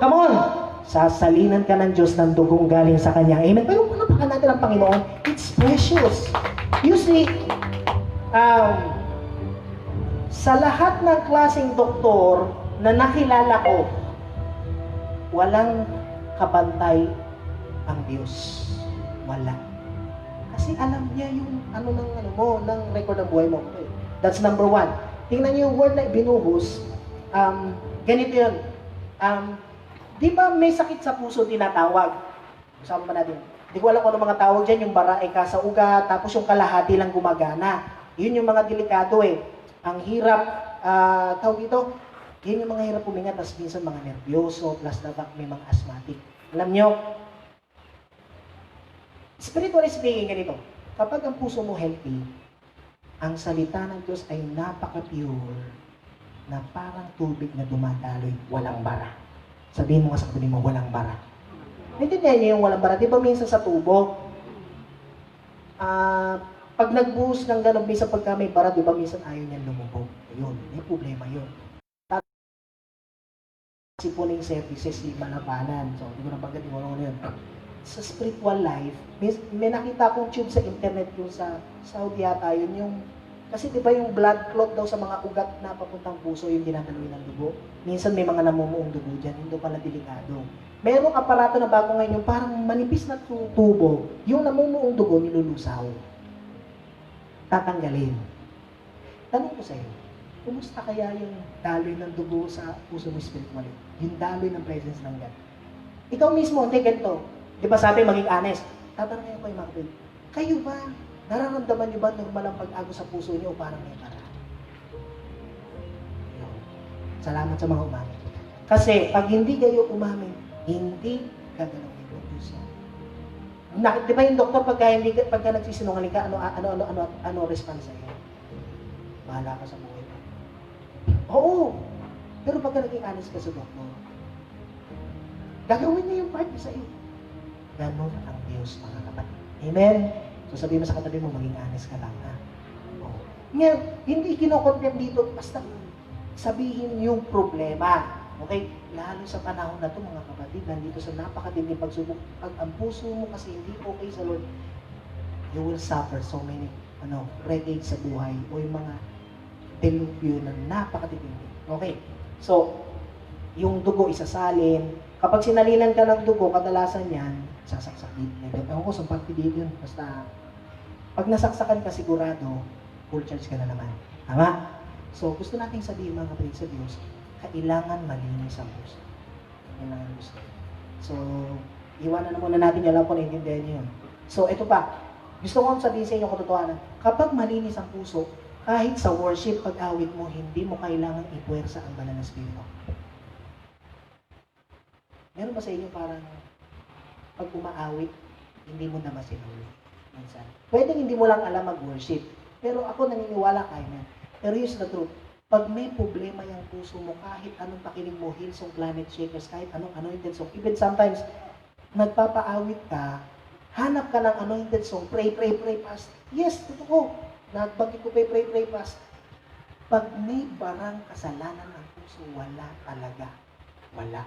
Come on! Sasalinan ka ng Diyos ng dugong galing sa Kanya. Amen? Pero panapakan natin ang Panginoon. It's precious. You see, sa lahat ng klaseng doktor na nakilala ko, walang kabantay ang Diyos. Wala. Kasi alam niya yung ng record ng buhay mo. Okay. That's number one. Tingnan niyo yung word na binuhos. Ganito yun. Di ba may sakit sa puso tinatawag? Kasama ba natin? Di ko alam kung ano mga tawag dyan, yung barae ka sa ugat, tapos yung kalahati lang gumagana. Yun yung mga delikado eh. Ang hirap, tawag dito, yun yung mga hirap puminga, tapos minsan mga nervyoso, plus may mga asthmatic. Alam nyo, spiritually speaking, ganito, kapag ang puso mo healthy, ang salita ng Diyos ay napaka-pure, na parang tubig na dumadaloy, walang bara. Sabihin mo nga sa katabi mo, walang bara. Naintindihan niyo yung walang bara. Di ba minsan sa tubo, pag nagbuhos ng gano'n, minsan pagka may bara, di ba minsan ayaw niyan lumubog. Ayun, may problema yun. Sipuling services, di malabanan. So, di ko nabanggit yung ano yun. Sa spiritual life, may nakita akong tube sa internet yung sa Saudi yata, yun yung kasi di ba yung blood clot daw sa mga ugat na papuntang puso yung dinadaloy ng dugo? Minsan may mga namumuong dugo dyan, hindi pala delikado. Merong aparato na bago ngayon yung parang manipis na tubo, yung namumuong dugo nilulusaw. Tatanggalin. Tanong ko sa iyo, kumusta kaya yung daloy ng dugo sa puso mo spiritually? Yung daloy ng presence ng God. Ikaw mismo, hindi ganito. Di ba sabi maging honest? Tatanungin ko yung mga kapatid, kayo ba? Nararamdaman niyo ba normal ang pag-agos sa puso niyo o parang may para? Salamat sa mga umamin. Kasi pag hindi kayo umamin, hindi gagalawin yung puso. Di ba yung doktor pagka nagsisinungaling ka, ano response sa'yo? Bahala ka sa buhay mo. Oo, Pero pagka naging honest ka sa doktor, gagawin niya yung part niya sa iyo. Ganon ang Diyos, mga kapatid. Amen? So sabihin mo sa katabi mo, maging honest ka lang, ha? Oh. Ngayon, hindi kinokondem dito, basta sabihin yung problema. Okay? Lalo sa panahon na to, mga kapatid, nandito sa napakatinding pagsubok, pag ang puso mo kasi hindi okay sa Lord, you will suffer so many reggae sa buhay o yung mga delubyo na napakatindi. Okay? So, yung dugo isasalin. Kapag sinalinan ka ng dugo, kadalasan yan, sasaksak dito. Ewan ko, sumpat dito yun. Basta, pag nasaksakan ka sigurado, full charge ka na naman. Tama? So, gusto nating sabihin mga kapatid sa Diyos, kailangan malinis ang puso. Kailangan gusto. So, iwanan na muna natin yung alam ko, naiintindihan niyo yun. So, ito pa. Gusto ko sabihin sa inyo katotohanan. Kapag malinis ang puso, kahit sa worship, pag-awit mo, hindi mo kailangan ipuwersa ang banal na spirito. Meron ba sa inyo parang pag umaawit, hindi mo naman sinuli? Minsan. Pwedeng hindi mo lang alam mag-worship. Pero ako naniniwala kayo na. Pero here's the truth. Pag may problema yung puso mo, kahit anong pakinig mo, Hillsong, Planet Shakers, kahit anong anointed song, even sometimes, nagpapaawit ka, hanap ka ng anointed song, pray, fast. Yes, totoo. Nagbagay ko pray, fast. Pag may barang kasalanan ng puso, wala talaga. Wala.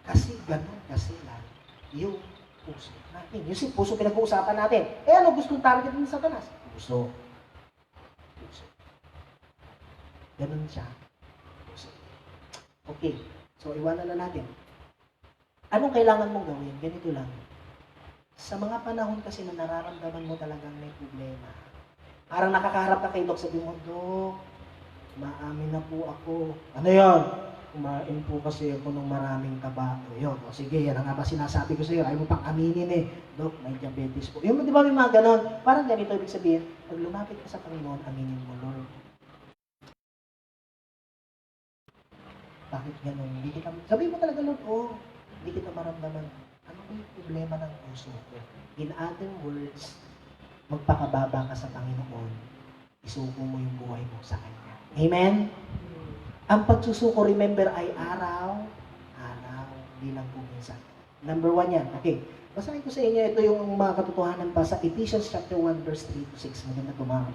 Kasi ganun kasi lang yung puso natin. Yung si puso pinag-uusapan natin. Ano gustong target ng Satanas? Puso. Ganun siya. Puso. Okay. So, iwanan na natin. Anong kailangan mong gawin? Ganito lang. Sa mga panahon kasi na nararamdaman mo talagang may problema, parang nakakaharap ka kay Dok, sabi mo, Dok, maamin na po ako. Ano yon? Kumain po kasi ako ng maraming taba. Yun, o sige, yan ang nga ba sinasabi ko sa iyo. Ayaw mo pang aminin eh. Dok, may diabetes po. Yung, di ba may mga ganon? Parang ganito ibig sabihin, pag lumapit ka sa Panginoon, aminin mo, Lord. Bakit ganon? Hindi kita, sabihin mo talaga, Lord, hindi kita maramdaman. Ano ba yung problema ng puso ko? In other words, magpakababa ka sa Panginoon, isuko mo yung buhay mo sa Kanya. Amen? Ang pagsusuko, remember, ay araw, di lang po minsan. Number 1 yan. Okay. Basahin ko sa inyo, ito yung mga katotohanan pa sa Ephesians chapter 1, verse 3 to 6. Maganda tumama.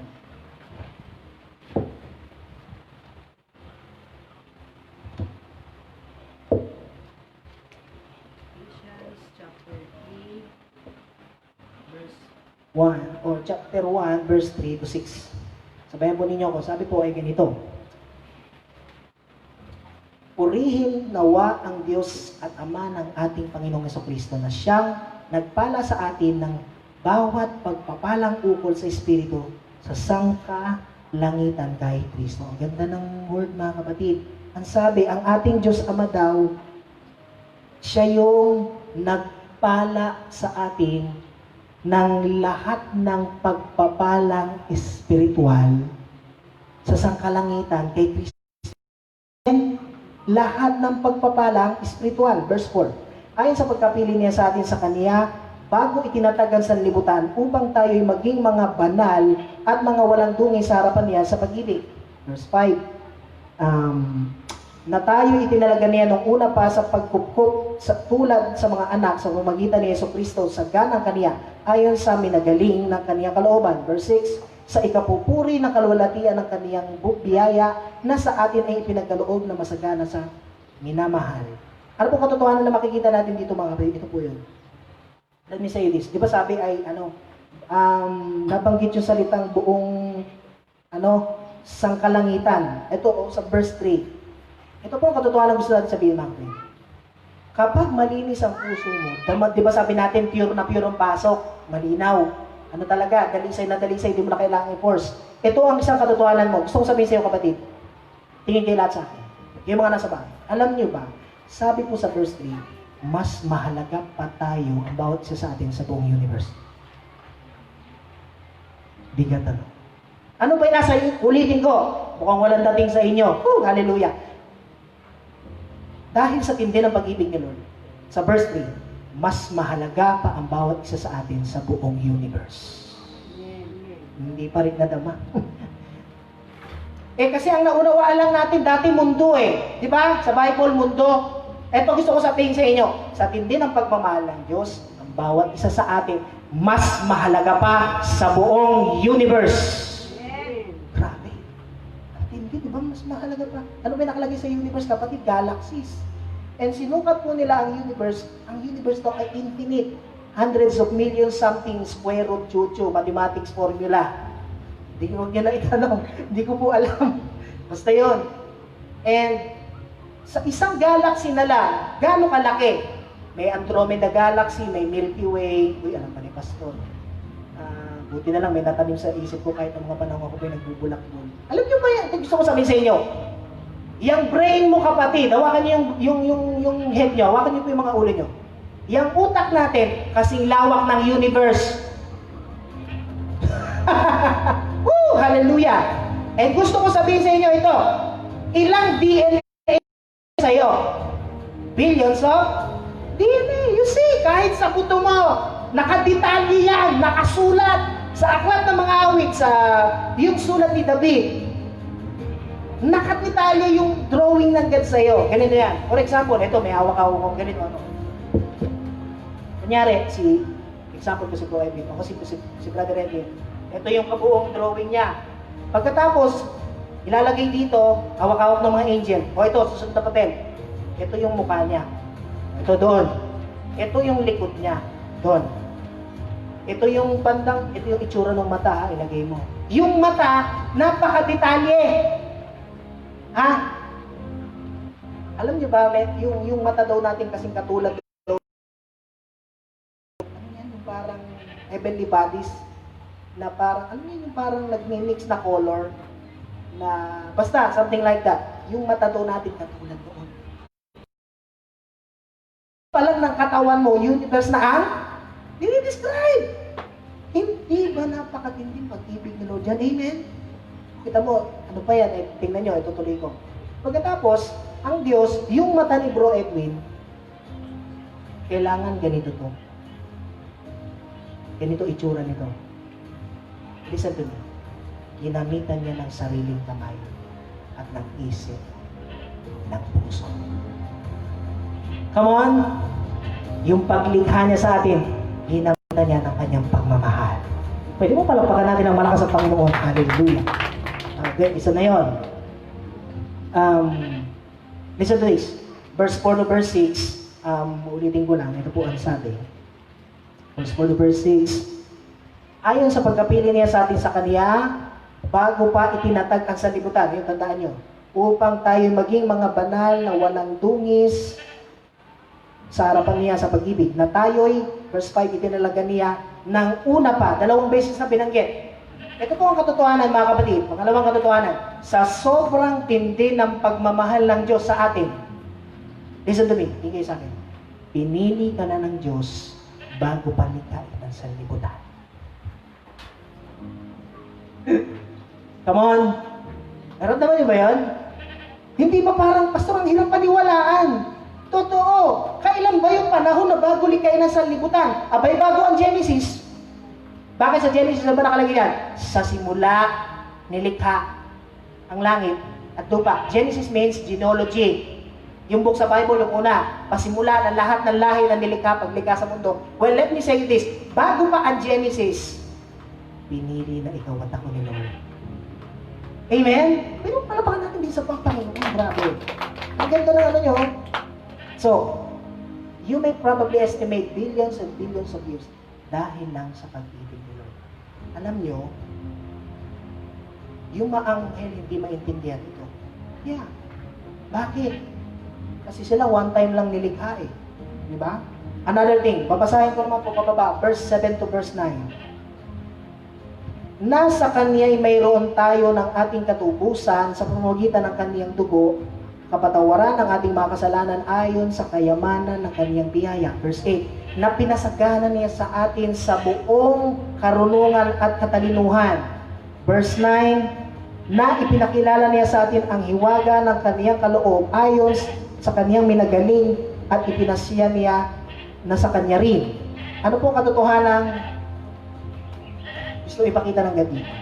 Ephesians chapter 3, verse 1, or chapter 1, verse 3 to 6. Sabayan po ninyo ako. Sabi po ay ganito. Purihin nawa ang Diyos at Ama ng ating Panginoong Jesucristo na siyang nagpala sa atin ng bawat pagpapalang ukol sa Espiritu sa sangkalangitan kay Kristo. Ang ganda ng word, mga kapatid. Ang sabi, ang ating Diyos Ama daw, siya yung nagpala sa atin ng lahat ng pagpapalang espiritual sa sangkalangitan kay Kristo. Lahat ng pagpapalang espiritual. Verse 4. Ayon sa pagkapili niya sa atin sa Kanya, bago itinatagan sa libutan, upang tayo'y maging mga banal at mga walang dungis sa harapan niya sa pag-ibig. Verse 5. Na tayo itinalaga niya nung una pa sa pagkupkup sa tulad sa mga anak sa pamamagitan ni Jesucristo sa ganang Kanya, ayon sa minagaling ng Kaniyang kalooban. Verse 6. Sa ikapupuri ng kalwalatian ng Kaniyang biyaya na sa atin ay ipinagkaloob na masagana sa minamahal. Ano po katotohanan na makikita natin dito, mga kapatid? Ito po yun. Let me say this. Di ba sabi ay, nabanggit yung salitang buong, sangkalangitan. Ito, sa verse 3. Ito po ang katotohanan gusto natin sabihin, mga kapatid. Kapag malinis ang puso mo, di ba sabi natin, pure na pure ang pasok, malinaw. Ano talaga, dalisay na dalisay, hindi mo na kailangan i-force. Ito ang isang katotohanan mo. Gusto ko sabihin sa iyo, kapatid. Tingin kayo lahat sa akin. Yung mga nasa bahay. Alam niyo ba, sabi po sa verse 3, mas mahalaga pa tayo ang bawat isa sa atin sa buong universe. Bigat ano? Ano ba yung nasa iyo? Ulitin ko. Mukhang walang dating sa inyo. Hallelujah. Dahil sa tindi ng pag-ibig ni Lord, sa verse 3, mas mahalaga pa ang bawat isa sa atin sa buong universe. Hindi pa rin nadama. Kasi ang naunawaan lang natin dati mundo di ba? Sa Bible, mundo. Eto gusto ko sabihin sa inyo, sa tindi ng pagmamahal ng Diyos, ang bawat isa sa atin, mas mahalaga pa sa buong universe. Grabe. Ang tindi, di ba? Mas mahalaga pa. Ano ba yung nakalagay sa universe, kapatid? Galaxies. And sinukat po nila ang universe to ay infinite. Hundreds of millions something square root chuchu, mathematics formula. Hindi ko nyo na itanong. Hindi ko po alam. Basta yun. And sa isang galaxy na lang, gaano kalaki? May Andromeda Galaxy, may Milky Way. Uy, alam ba ni Pastor? Buti na lang may natanim sa isip ko kahit ang mga panahon ko pa nagbubulak doon. Alam nyo ba yan? Gusto ko sabihin sa inyo. Yung brain mo, kapatid, hawakan nyo yung head nyo, hawakan nyo po yung mga ulo nyo. Yung utak natin, kasing lawak ng universe. Woo! Hallelujah! And gusto ko sabihin sa inyo ito, ilang DNA sa'yo? Billions of DNA. You see, kahit sa buto mo, nakadetalye yan, nakasulat sa aklat ng mga awit, sa yung sulat ni David. Nakadetalye yung drawing ng God sa'yo. Ganito yan. For example, ito, may hawak-hawak ko, ganito, ano. Kunyari, example ko si Bro Edwin, ako si Brother Edwin. Ito yung kabuong drawing niya. Pagkatapos, ilalagay dito, hawak-hawak ng mga angel. O ito, susunod na papel. Ito yung mukha niya. Ito doon. Ito yung likod niya. Doon. Ito yung ito yung itsura ng mata, ilagay mo. Yung mata, napaka-detalye. Ha? Alam niyo ba, yung mata daw natin kasing katulad parang heavenly bodies na parang, ano yun, yung parang nag-mix na color na, basta, something like that. Yung mata daw natin katulad doon. Palang ng katawan mo, universe na ang dinidescribe. Hindi ba napakatinding pag-ibig ni Lord yan? Amen? Kita mo, ano pa yan? Tingnan nyo, itutuloy ko. Pagkatapos, ang Diyos, yung mata ni Bro Edwin, kailangan ganito to. Ganito itsura nito. Listen to me. Ginamitan niya ng sariling kamay at ng isip, ng puso. Come on! Yung paglikha niya sa atin, ginamitan niya ng kanyang pagmamahal. Pwede mo palapakan natin ang malakas sa Panginoon. Hallelujah! Okay, isa na yun. Listen to this. Verse 4 to verse 6. Ulitin ko lang. Ito po ang sabi. Verse 4 to verse 6. Ayon sa pagkapili niya sa atin sa Kanya, bago pa itinatag ang sanlibutan, yung tandaan nyo, upang tayo maging mga banal na walang dungis sa harapan niya sa pag-ibig, na tayo'y, verse 5, itinalaga niya ng una pa, 2 beses na binanggit. Ito po ang katotohanan, mga kapatid. Pangalawang katotohanan, sa sobrang tindi ng pagmamahal ng Diyos sa atin. Listen to me, tingin sa akin. Pinili ka na ng Diyos bago pa likhain ang sanlibutan. Come on! Naramdaman niyo ba yun? Hindi ba parang, Pastor, ang hirap paniwalaan? Totoo! Kailan ba yung panahon na bago likhain ang sanlibutan? Abay, bago ang Genesis. Bakit sa Genesis na ba nakalagay yan? Sa simula, nilikha ang langit at lupa. Genesis means genealogy. Yung book sa Bible, yung una, pasimula ng lahat ng lahi na nilikha, paglikha sa mundo. Well, let me say this. Bago pa ang Genesis, pinili na ikaw at ako ni Lord. Amen? Pero palapakan natin din sa Panginoon. Grabe. Ang ganda ng ano nyo. So, you may probably estimate billions and billions of years dahil lang sa pag-ibig ni Lord. Alam nyo, yung maanghel hindi maintindihan ito. Yeah. Bakit? Kasi sila one time lang nilikha Di ba? Another thing, babasahin ko naman po pababa, verse 7 to verse 9. Nasa Kanya'y mayroon tayo ng ating katubusan sa pamamagitan ng Kanyang dugo, kapatawaran ng ating mga kasalanan ayon sa kayamanan ng Kanyang biyaya. Verse 8, na pinasagana niya sa atin sa buong karunungan at katalinuhan. Verse 9, na ipinakilala niya sa atin ang hiwaga ng Kanyang kaloob ayon sa Kanyang minagaling at ipinasya niya na sa Kanya rin. Ano po ang katotohanan gusto ipakita ng God dito?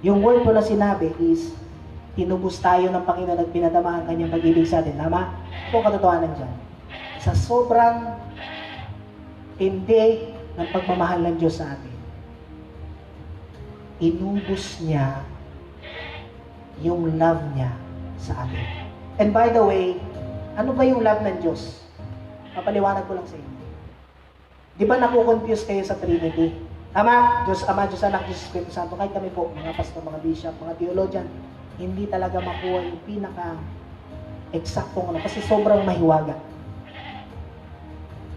Yung word po na sinabi is, tinubos tayo ng Panginoon at pinadama ang kanyang pag-ibig sa atin. Tama? Ito ang katotohanan dyan. Sa sobrang tindi ng pagmamahal ng Diyos sa atin, inubos niya yung love niya sa atin. And by the way, ano ba yung love ng Diyos? Papaliwanag ko lang sa inyo. Di ba nakukonfuse kayo sa Trinity? Ama, Diyos Ama, Diyos Anak, Diyos Espiritu Santo. Kahit kami po, mga pastor, mga bishop, mga theologian, hindi talaga makuha yung pinaka-eksaktong ano, kasi sobrang mahiwaga.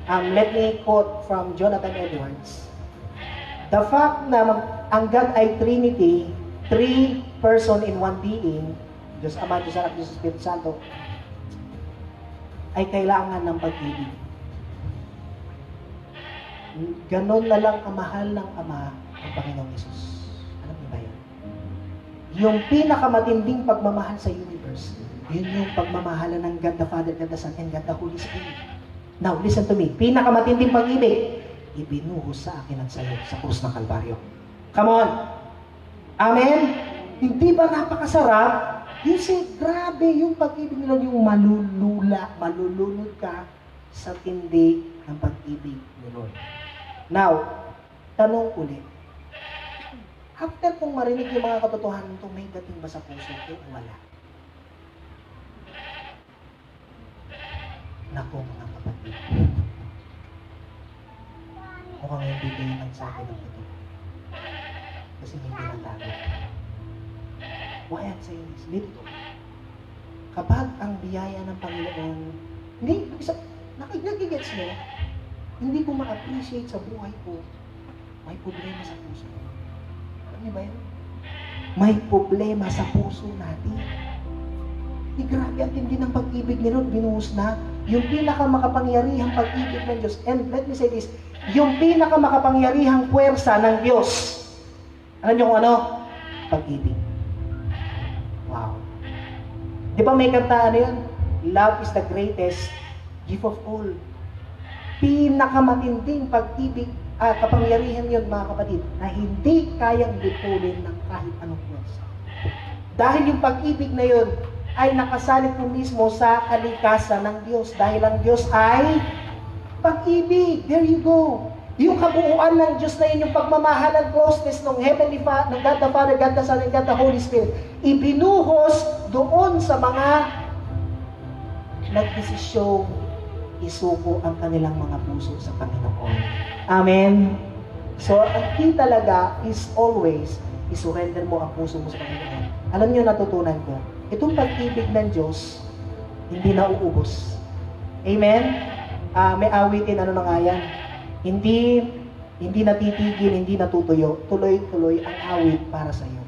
Let me quote from Jonathan Edwards. The fact na ang God ay Trinity, 3 person in one being, Diyos Ama, Diyos Anak, Diyos Espiritu Santo, ay kailangan ng pag-ibig. Ganon na lang kamahal ng Ama ang Panginoong Yesus. Alam niyo ba yun? Yung pinakamatinding pagmamahal sa universe, yun yung pagmamahala ng God the Father, God the Son, and God the Holy Spirit. Now, listen to me. Pinakamatinding pag-ibig, ibinuhos sa akin at sa iyo sa krus ng Kalbaryo. Come on! Amen? Hindi ba napakasarap? You see, grabe yung pag-ibig nila, yung malulunod ka sa tindi ng pag-ibig ni Lord. Now, tanong ulit. After kong marinig yung mga katotohanan ito, may dating ba sa puso ko? Wala. Naku, mga kapatid. Mukhang hindi kayo nagsabi ng ito. Kasi may pinatago. Why I'm saying this? Dito. Kapag ang biyaya ng Panginoon, hindi, nakikigets mo, hindi ko ma-appreciate sa buhay ko, may problema sa puso. Alam niyo ba yun? May problema sa puso natin. Grabe ang tindi ng pag-ibig ni Lord, binuhos na yung pinakamakapangyarihang pag-ibig ng Diyos. And let me say this, yung pinakamakapangyarihang puwersa ng Diyos. Alam niyo kung ano? Pag-ibig. Wow. Di ba may kanta ano yun? Love is the greatest gift of all. Pinakamatinding pag-ibig, kapangyarihan yun mga kapatid, na hindi kayang lipulin ng kahit anong puwersa. Dahil yung pag-ibig na yun ay nakasalit po mismo sa kalikasan ng Diyos. Dahil ang Diyos ay pag-ibig. There you go. Yung kabuuan ng Diyos na yun, yung pagmamahal at closeness ng Heavenly Father, ng God the Father, God the Son, and God the Holy Spirit, ibinuhos doon sa mga nagdesisyong isuko ang kanilang mga puso sa Panginoon. Amen? So, ang key talaga is always, isurrender mo ang puso mo sa Panginoon. Alam niyo, natutunan ko, itong pag-ibig ng Diyos, hindi nauubos. Amen? May awitin, ano na nga yan? Hindi natitigil, hindi natutuyo. Tuloy-tuloy ang awit para sa iyo.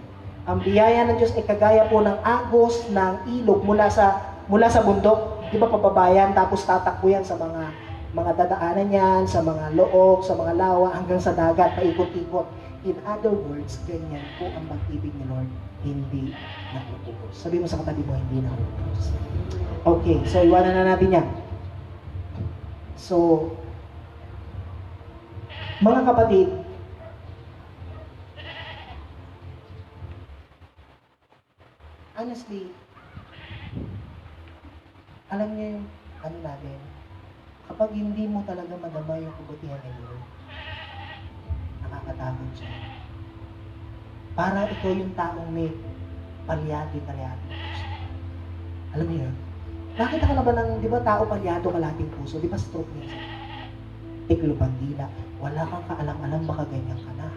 Ang biyaya ng Diyos ay kagaya po ng agos ng ilog mula sa bundok. Di ba pababayan, tapos tatakbo yan sa mga dadaanan yan, sa mga look, sa mga lawa, hanggang sa dagat, paikot-ikot. In other words, ganyan po ang pag-ibig ni Lord, hindi nauubos. Sabi mo sa katabi mo, hindi nauubos. Okay, so iwanan na natin yan. So, mga kapatid, honestly, alam niyo yung ano natin, kapag hindi mo talaga madama yung kabutihan ni Lord, nakakatakot siya. Para ikaw yung taong may palyado. Alam niyo yun? Nakita ka na ba ng, di ba tao palyado kalating puso? Di ba stroke niya siya? Tiglo pandila, wala kang kaalam-alam, baka ganyan ka na.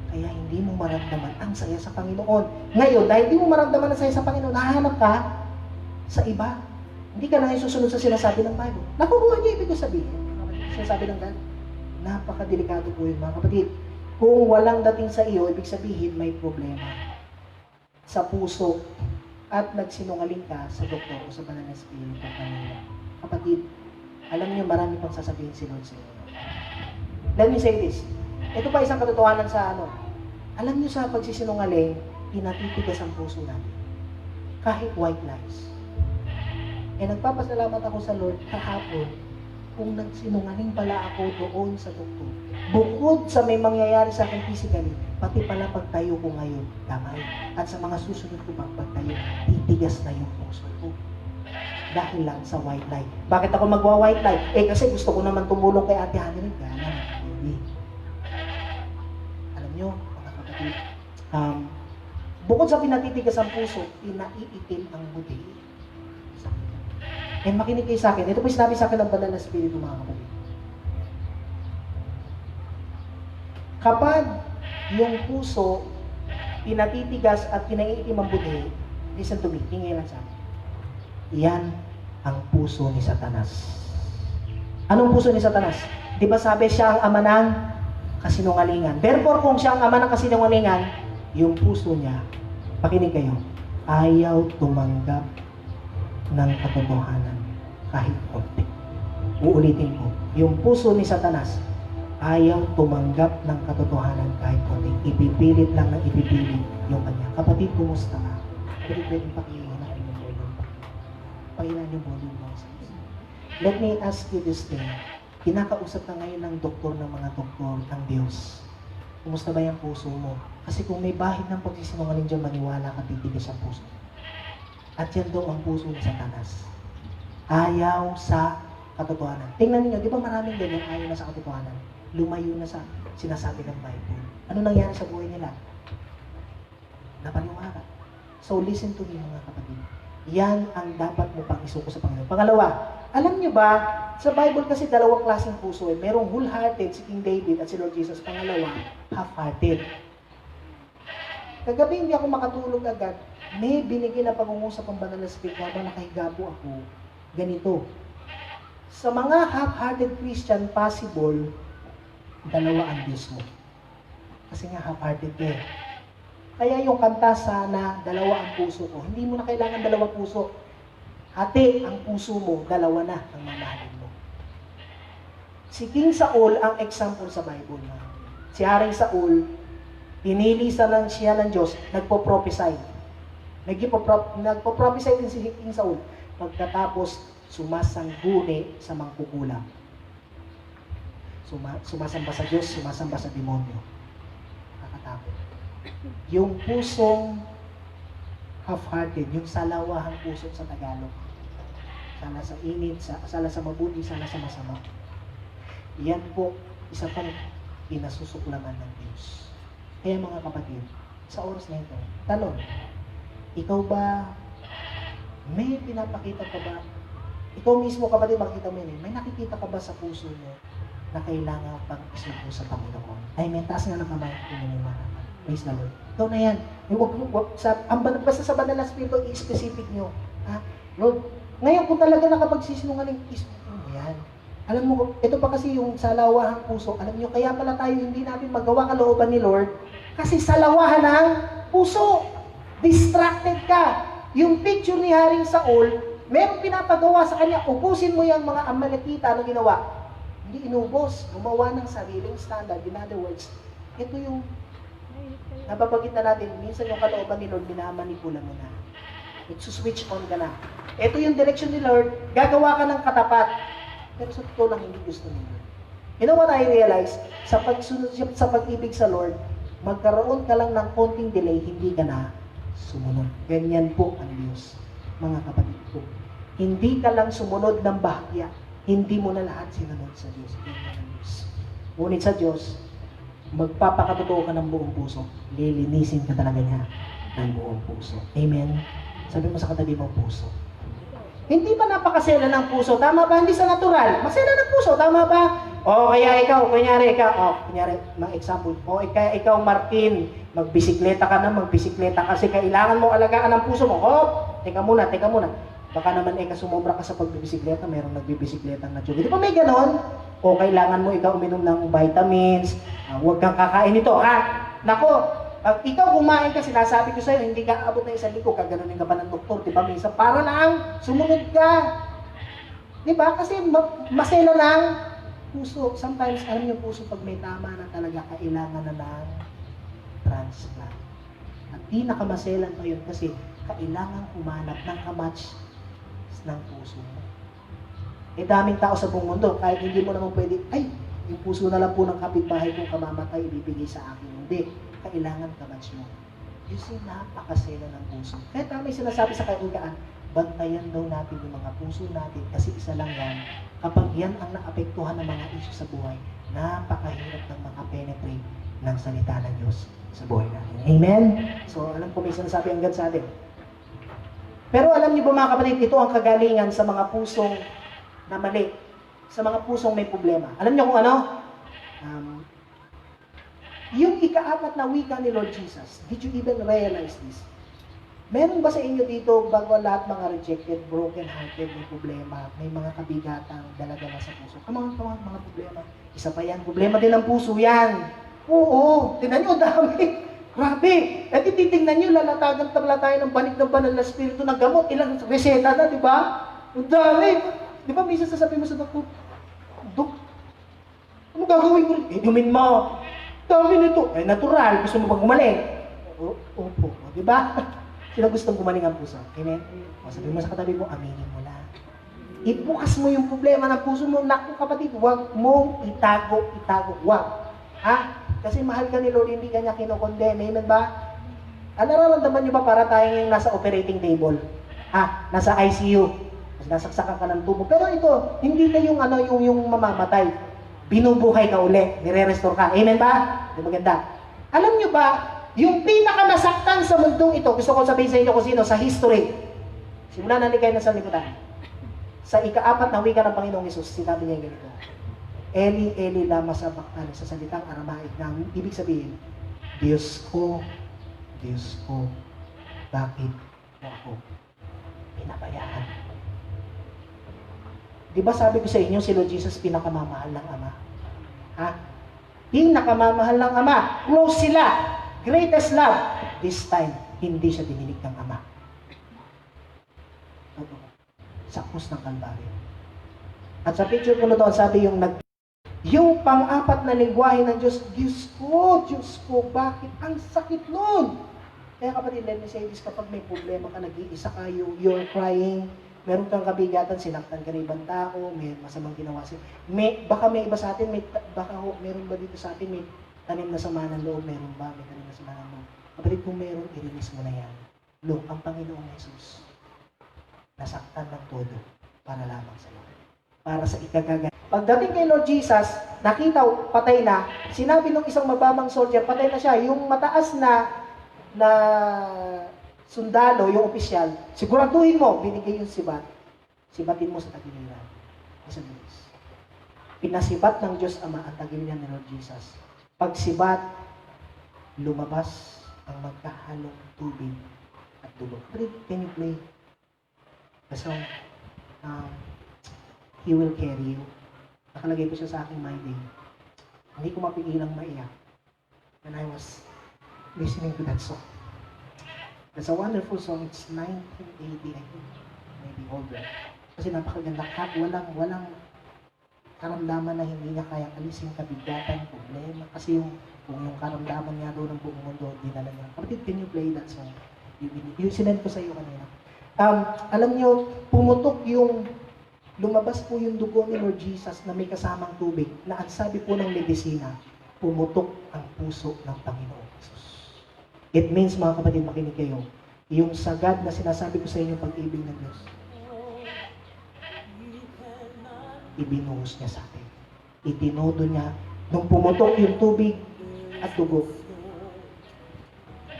Kaya hindi mo maramdaman ang saya sa Panginoon. Ngayon, dahil hindi mo maramdaman ang saya sa Panginoon, nahanap ka sa iba. Hindi ka na ngayon susunod sa sinasabi ng Bible. Nakukuha niya ibig ko sabihin. Sinasabi ng God, napakadelikado po yun mga kapatid. Kung walang dating sa iyo, ibig sabihin may problema sa puso at nagsinungaling ka sa doktor o sa banal na espiritu kanina. Kapatid, alam niyo marami pang sasabihin si Lord sa iyo. Let me say this. Ito pa isang katotohanan sa ano. Alam niyo sa pagsisinungaling, pinatitigas ang puso natin. Kahit white lies. Nagpapasalamat ako sa Lord kahapon. kung nagsinungaling pala ako doon sa doktor. Bukod sa may mangyayari sa akin physically, pati pala pagtayo ko ngayon, damay. At sa mga susunod ko pagtayo, titigas na yung puso ko. Dahil lang sa white light. Bakit ako magwa-white light? Kasi gusto ko naman tumulong kay Ate Hannah. Gana, hindi. Alam nyo, mga kapatid, bukod sa pinatitigas ang puso, pinaiitim ang budi. And makinig kayo sa akin. Ito po sinabi sa akin ng Banal na Espiritu, mga kapatid. Kapag yung puso pinatitigas at pinaiitim ang budi, listen to me, tingin lang sa akin. Yan ang puso ni Satanas. Anong puso ni Satanas? Di ba sabi siya ang ama ng kasinungalingan? Therefore, kung siya ang ama ng kasinungalingan, yung puso niya, pakinig kayo, ayaw tumanggap ng katotohanan kahit konti. Uulitin ko, yung puso ni Satanas, ayaw tumanggap ng katotohanan kahit konti. Ipipilit lang ng ipipilit yung kanya. Kapatid, kumusta ka? Kapatid, pwedeng pakihinan yung volume. Pakihinan yung volume mo. Let me ask you this thing. Kinakausap na ngayon ng doktor ng mga doktor, ang Diyos. Kumusta ba yung puso mo? Kasi kung may bahid ng pagsisinungaling dyan, maniwala ka, titigas ang puso. At yan daw ang puso ni Satanas. Ayaw sa katotohanan. Tingnan niyo, di ba maraming ganyan ayaw na sa katotohanan? Lumayo na sa sinasabi ng Bible. Ano nangyari sa buhay nila? Napaniwala. So listen to me, mga kapatid. Yan ang dapat mo pang isuko sa Panginoon. Pangalawa, alam niyo ba, sa Bible kasi dalawang klaseng puso. Merong wholehearted, si King David at si Lord Jesus. Pangalawa, half-hearted. Kagabi hindi ako makatulog agad. May binigyan na pangungusap ang Banal na Espiritu habang nakahiga po ako. Ganito. Sa mga half-hearted Christian, possible, dalawa ang Diyos mo. Kasi nga half-hearted ka eh. Kaya yung kanta sana, dalawa ang puso ko. Hindi mo na kailangan dalawang puso. Hati ang puso mo, dalawa na ang mamahalin mo. Si King Saul ang example sa Bible. Si Haring Saul, pinili siya ng Diyos, nagpo-prophesy. Nagpo-prophesy din si King Saul. Pagkatapos, sumasangguni sa mangkukulam. Sumasamba sa Diyos, sumasamba sa demonyo. Nakakatakot. Yung pusong half-hearted, yung salawahang puso sa Tagalog. Sala sa init, sala sa mabuti, sala sa masama. Yan po, isa pang pinasusuklaman ng Diyos. Kaya mga kapatid, sa oras na ito, tanong, ikaw ba, may pinapakita ka ba? Ikaw mismo kapatid, makikita mo yun, may nakikita ka ba sa puso mo na kailangan pang isuko sa Panginoon? Amen, taas nga ng kamay, pinanimana. Praise the Lord. Ikaw na yan. Basta sa Banal na Espiritu, i-specific nyo. Ha? Lord, ngayon kung talaga nakapagsisinungaling, isuko mo yan. Alam mo, ito pa kasi yung salawahang puso. Alam nyo, kaya pala tayo hindi natin magawa kalooban ni Lord kasi salawahan ng puso. Distracted ka. Yung picture ni Haring Saul, merong pinapagawa sa kanya, ubusin mo yung mga Amalekita na ginawa. Hindi inubos. Gumawa ng sariling standard. In other words, ito yung nababagit na natin, minsan yung kalooban ni Lord, minamanipula mo na. Switch on ka na. Ito yung direction ni Lord, gagawa ka ng katapat. Pero sa totoo lang, hindi gusto ni Lord. You know what I realize? Sa pagsunod, sa pag-ibig sa Lord, magkaroon ka lang ng konting delay, hindi ka na sumunod. Ganyan po ang Diyos, mga kapatid ko. Hindi ka lang sumunod ng bahagya, hindi mo na lahat sinunod sa Diyos. Ganyan ang Diyos. Ngunit sa Diyos, magpapakatotoo ka ng buong puso. Lilinisin ka talaga niya ng buong puso. Amen? Sabi mo sa katabi mo, puso. Hindi ba napakasela ng puso? Tama ba? Hindi sa natural. Masela ng puso. Tama ba? O kaya ikaw, kunyari, mga example. O kaya ikaw, Martin, magbisikleta ka na, kasi kailangan mo alagaan ang puso mo. Teka muna. Baka naman sumobra ka sa pagbibisikleta, mayroong nagbibisikleta na tiyubi. Di ba may ganon? O kailangan mo ikaw uminom ng vitamins, huwag kang kakain ito, ha? Nako, pag ikaw kumain ka, sinasabi ko sa'yo, hindi ka abot na isang linggo, kaganunin ka pa ng doktor, di ba? Minsan, para lang, sumunod ka. Di ba? Kasi masela ng puso. Sometimes, alam niyo puso, pag may tama na talaga, kailangan na ng transplant. At pinakamaselan pa yun kasi kailangan humanap ng kamatch ng puso mo. daming tao sa buong mundo. Kahit hindi mo naman pwede, ay, yung puso na lang po ng kapitbahay kong kamamatay, ibibigay sa akin. Hindi. Kailangan kamatch mo. You see, napakasela ng puso. Kaya tama yung sinasabi sa kaibigan, bantayan daw natin yung mga puso natin kasi isa lang yan. Kapag yan ang naapektuhan ng mga issue sa buhay, napakahirap ng makapenetrate ng salita ng Diyos sa buhay natin. Amen? So, alam ko may sinasabi hanggang sa atin. Pero alam niyo ba mga kapatid, ito ang kagalingan sa mga pusong na mali, sa mga pusong may problema. Alam niyo kung ano? Yung ika-4 na wika ni Lord Jesus, did you even realize this? Meron ba sa inyo dito, bago ang lahat mga rejected, broken-hearted, may problema, may mga kabigatang dala-dala sa puso? Come on, mga problema. Isa pa yan, problema din ng puso yan. Oo, tingnan nyo, dami. Grabe. At ititingnan nyo, lalatagan tayo ng banik ng banal na spirito ng gamot. Ilang reseta na, di ba? Ang dami. Di ba, minsan sasabihin mo sa doktor, Dok, ano gagawin ko? Inumin mo. Dami nito. Eh, natural. Gusto mo bang gumaling? Opo. Di ba? Sila gustong gumaling ang puso. Amen? O, sabihin mo sa katabi mo, aminin mo lang. Ibukas mo yung problema ng puso mo. Naku kapatid, huwag mong itago. Huwag. Ha? Kasi mahal ka ni Lord, hindi ka niya kinokondem. Amen ba? Nararamdaman niyo ba para tayong nasa operating table? Nasa ICU. Nasaksakan ka ng tubo. Pero ito, hindi ka yung mamamatay. Binubuhay ka uli. Nire-restore ka. Amen ba? Di maganda. Alam niyo ba, yung pinakamasaktan sa mundong ito, gusto ko sabihin sa inyo kung sino, sa history. Simula na kayo na sa liputan. Sa ika-4 na wika ng Panginoong Hesus, sinabi niya ganito. Eli, Eli, lama sabachthani, sa salitang Aramaic na ibig sabihin, Diyos ko, bakit mo ako pinabayaan? Di ba sabi ko sa inyo, si Lord Jesus pinakamamahal ng Ama? Pinakamamahal ng Ama. Close sila. Greatest love. This time, hindi siya dininig ng Ama. Sa krus ng Kalbaryo. At sa picture ko na doon, sabi yung pang-4 na lingwahe ng Diyos, Diyos ko, bakit? Ang sakit nun! Kaya kapatid, let me say this, kapag may problema ka, nag-iisa ka, you're crying, meron kang kabigatan, sinaktan ka ng ibang tao, may masamang ginawa siya. Baka may iba sa atin, meron ba dito sa atin, may tanim na sama ng loob, meron ba? May tanim na sama ng loob. Kapatid, kung meron, irinis mo na yan. Look, ang Panginoong Jesus, nasaktan ng todo para lamang sa iyo. Para sa ikagagan. Pagdating kay Lord Jesus, nakita, patay na, sinabi ng isang mababang soldier, patay na siya, yung mataas na sundalo, yung opisyal, siguraduhin mo, binigay yung sibat, sibatin mo sa tagiliran. Isa Diyos. Pinasibat ng Diyos Ama ang tagiliran ni Lord Jesus. Pag sibat, lumabas ang magkahalong tubig at dugo. Can you play the song? He will carry you. Nakalagay ko siya sa aking mind. Hindi ko mapigilang maiyak when I was listening to that song. That's a wonderful song. It's 1980, I think. Maybe older. Kasi napakaganda. Walang karamdaman na hindi niya kaya alisin kabigatan, problema. Kasi kung yung karamdaman niya doon ng buong mundo, dinala niya. Kapatid, can you play that song? Yung sinend ko sa iyo kanina. Alam niyo, lumabas po yung dugo ni Lord Jesus na may kasamang tubig na ang sabi po ng medisina, pumutok ang puso ng Panginoong Jesus. It means, mga kapatid, makinig kayo, yung sagad na sinasabi ko sa inyo pag-ibig ng Diyos, ibinuhos niya sa atin. Itinodo niya, nung pumutok yung tubig at dugo,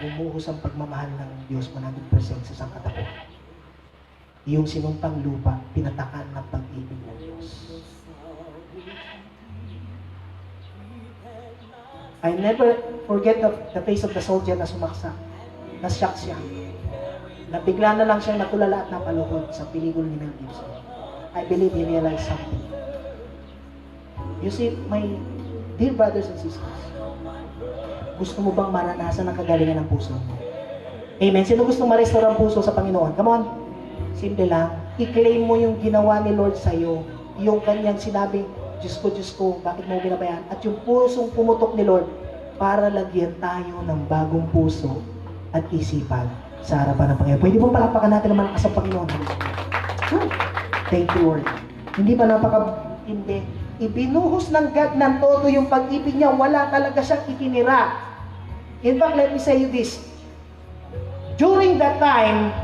bumuhos ang pagmamahal ng Diyos 100% sa sangkatauhan. Yung sinumpang lupa, pinatakan ng pag-ibig ng Diyos. I never forget the face of the soldier na sumaksak. Na-shock siya. Nabigla na lang siyang natulala at napaluhod sa pelikula ni Mel Gibson. I believe he realized something. You see, my dear brothers and sisters, gusto mo bang maranasan ang kagalingan ng puso mo? Amen. Sino gusto ma-restore ang puso sa Panginoon? Come on. Simple lang, i-claim mo yung ginawa ni Lord sa'yo. Yung kanyang sinabi, Diyos ko, bakit mo binabayaan? At yung pusong pumutok ni Lord, para lagyan tayo ng bagong puso at isipan sa harapan ng Panginoon. Pwede pong palapakan natin ang malakas ang Panginoon. Thank you, Lord. Hindi ba napaka-hindi? Ibinuhos ng God ng todo yung pag-ibig niya. Wala talaga siyang itinira. In fact, let me say you this. During that time,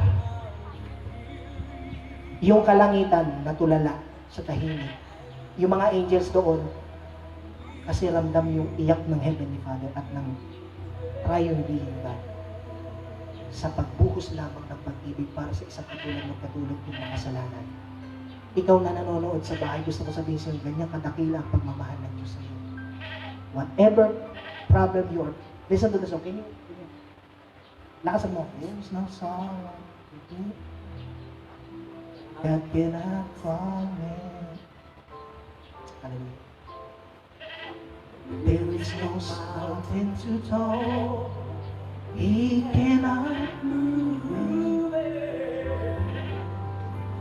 yung kalangitan natulala sa tahimik. Yung mga angels doon, kasi ramdam yung iyak ng Heavenly Father at ng triune being God sa pagbuhos lamang ng pag-ibig para sa isang katulad ng katulad ng mga kasalanan. Ikaw na nanonood sa bahay, gusto ko sabihin sa'yo, ganyan kadakila ang pagmamahal ng Diyos sa'yo. Whatever problem you are, listen to the song. Can you? Lakasan mo. There's no sorrow. God cannot promise. Hallelujah. There is no mountain too tall. He cannot move it.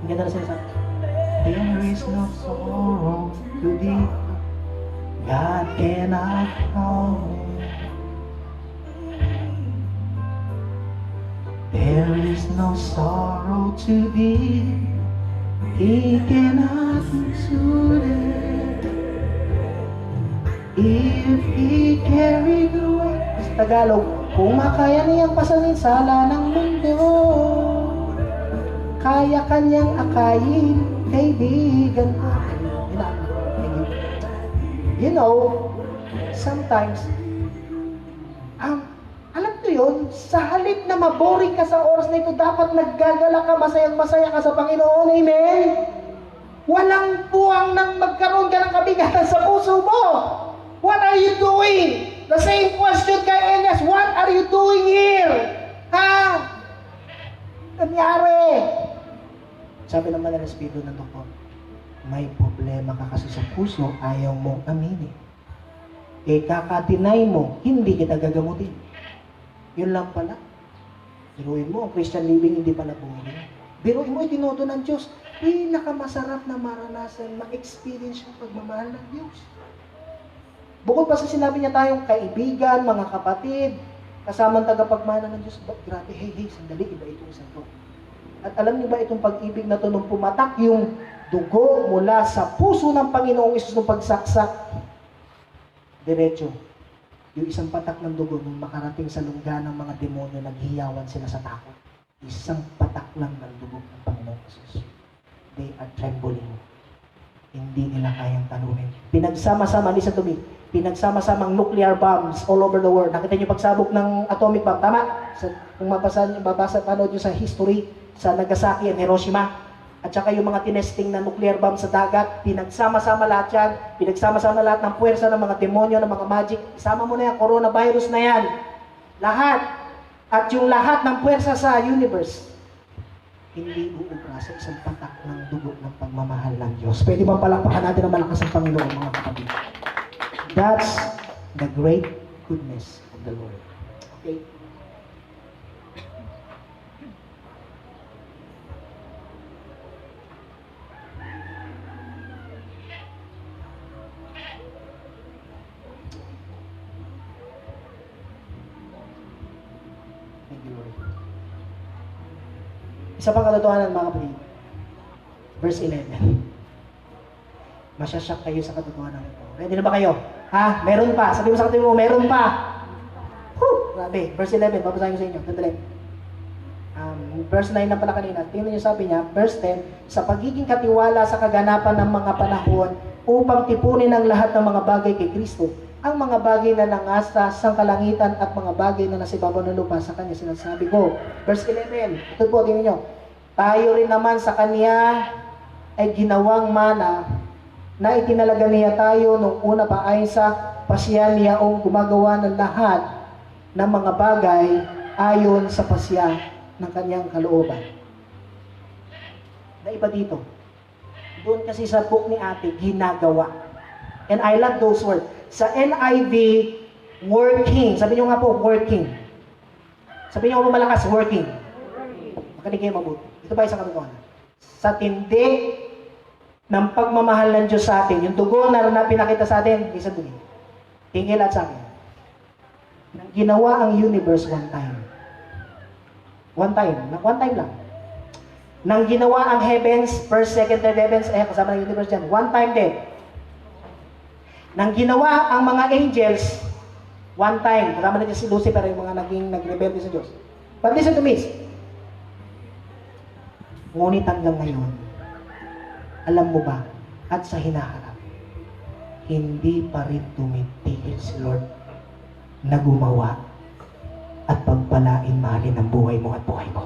Ang ganda na sinasabi. There is no sorrow too deep. God cannot calm it. There is no sorrow too deep. He cannot soothe it. If He carried away. Sa Tagalog, kung makaya niyang pasanin sala ng mundo, kaya kanyang akayin, kaibigan ko. You know, sometimes, alam ko yun, sa halip na maboring ka sa oras na ito, dapat naggagala ka, masayang-masaya ka sa Panginoon. Amen? Walang buwang nang magkaroon ka ng kabigatan sa puso mo. What are you doing? The same question kay Elias, what are you doing here? Ha? Nangyari. Sabi naman ng Espiritu ng Doktor, may problema ka kasi sa puso, ayaw mong aminin. Eh, kakatinay mo, hindi kita gagamutin. Yun lang pala. Biruin mo, ang Christian living hindi pala boring. Biruin mo, itinodo ng Diyos. Pinakamasarap na maranasan, ma-experience yung pagmamahal ng Diyos. Bukod pa sa sinabi niya tayong kaibigan, mga kapatid, kasamang tagapagmana ng Diyos, grabe, hey, sandali, iba itong isang to. At alam niyo ba itong pag-ibig na ito, nung pumatak yung dugo mula sa puso ng Panginoong Isus nung pagsaksak, diretso, yung isang patak ng dugo nung makarating sa lungga ng mga demonyo, naghiyawan sila sa takot. Isang patak lang ng dugo ng Panginoong Isus. They are trembling. Hindi nila kayang talunin. Pinagsama-sama, listen to me, pinagsama-samang nuclear bombs all over the world. Nakita niyo pagsabog ng atomic bomb, tama? Kung mabasa, panood niyo sa history, sa Nagasaki and Hiroshima, at saka yung mga tinesting na nuclear bomb sa dagat, pinagsama-sama lahat yan, pinagsama-sama lahat ng puwersa ng mga demonyo, ng mga magic, isama mo na yan, coronavirus na yan, lahat, at yung lahat ng puwersa sa universe, hindi uubra sa isang patak ng dugo ng pagmamahal ng Diyos. Pwede bang palakpakan natin ang malakas ng Panginoon, mga kapatid? That's the great goodness of the Lord. Okay? Thank you, Lord. Isa pang katotohanan, mga kapatid. Verse 11. Masyasyak kayo sa katotohanan ito. Ready na ba kayo? Ha? Meron pa. Sabi mo sa katabi mo, meron pa. Whew! Grabe. Verse 11. Babasahin ko sa inyo. Dali. Verse 9 na pala kanina. Tingnan niyo sabi niya. Verse 10. Sa pagiging katiwala sa kaganapan ng mga panahon upang tipunin ang lahat ng mga bagay kay Kristo, ang mga bagay na nangasa sa kalangitan at mga bagay na nasibabaw ng lupa sa Kanya sinasabi ko. Verse 11. Ito po, tingnan niyo. Tayo rin naman sa Kanya ay ginawang mana na itinalaga niya tayo nung una pa ayon sa pasya niya o gumagawa ng lahat ng mga bagay ayon sa pasya ng Kanyang kalooban. Na iba dito. Doon kasi sa book ni ate, ginagawa. And I love those words. Sa NIV, working. Sabi niyo nga po, working. Sabi niyo nga po malakas, working. Makinig kayo mabuti. Ito ba isang katotohanan? Sa tindi ng pagmamahal ng Diyos sa atin, yung dugo na pinakita sa atin, isa doon. Tingil at sa akin. Ginawa ang universe one time. One time lang. Nang ginawa ang heavens, first, second, third heavens, kasama ng universe dyan, one time din. Nang ginawa ang mga angels, one time, kasama na dyan si Lucifer, yung mga nagrebelde sa Diyos. But listen to me. Ngunit hanggang ngayon, alam mo ba, at sa hinaharap, hindi pa rin tumitigil si Lord na gumawa at pagpalain mahalin ang buhay mo at buhay ko.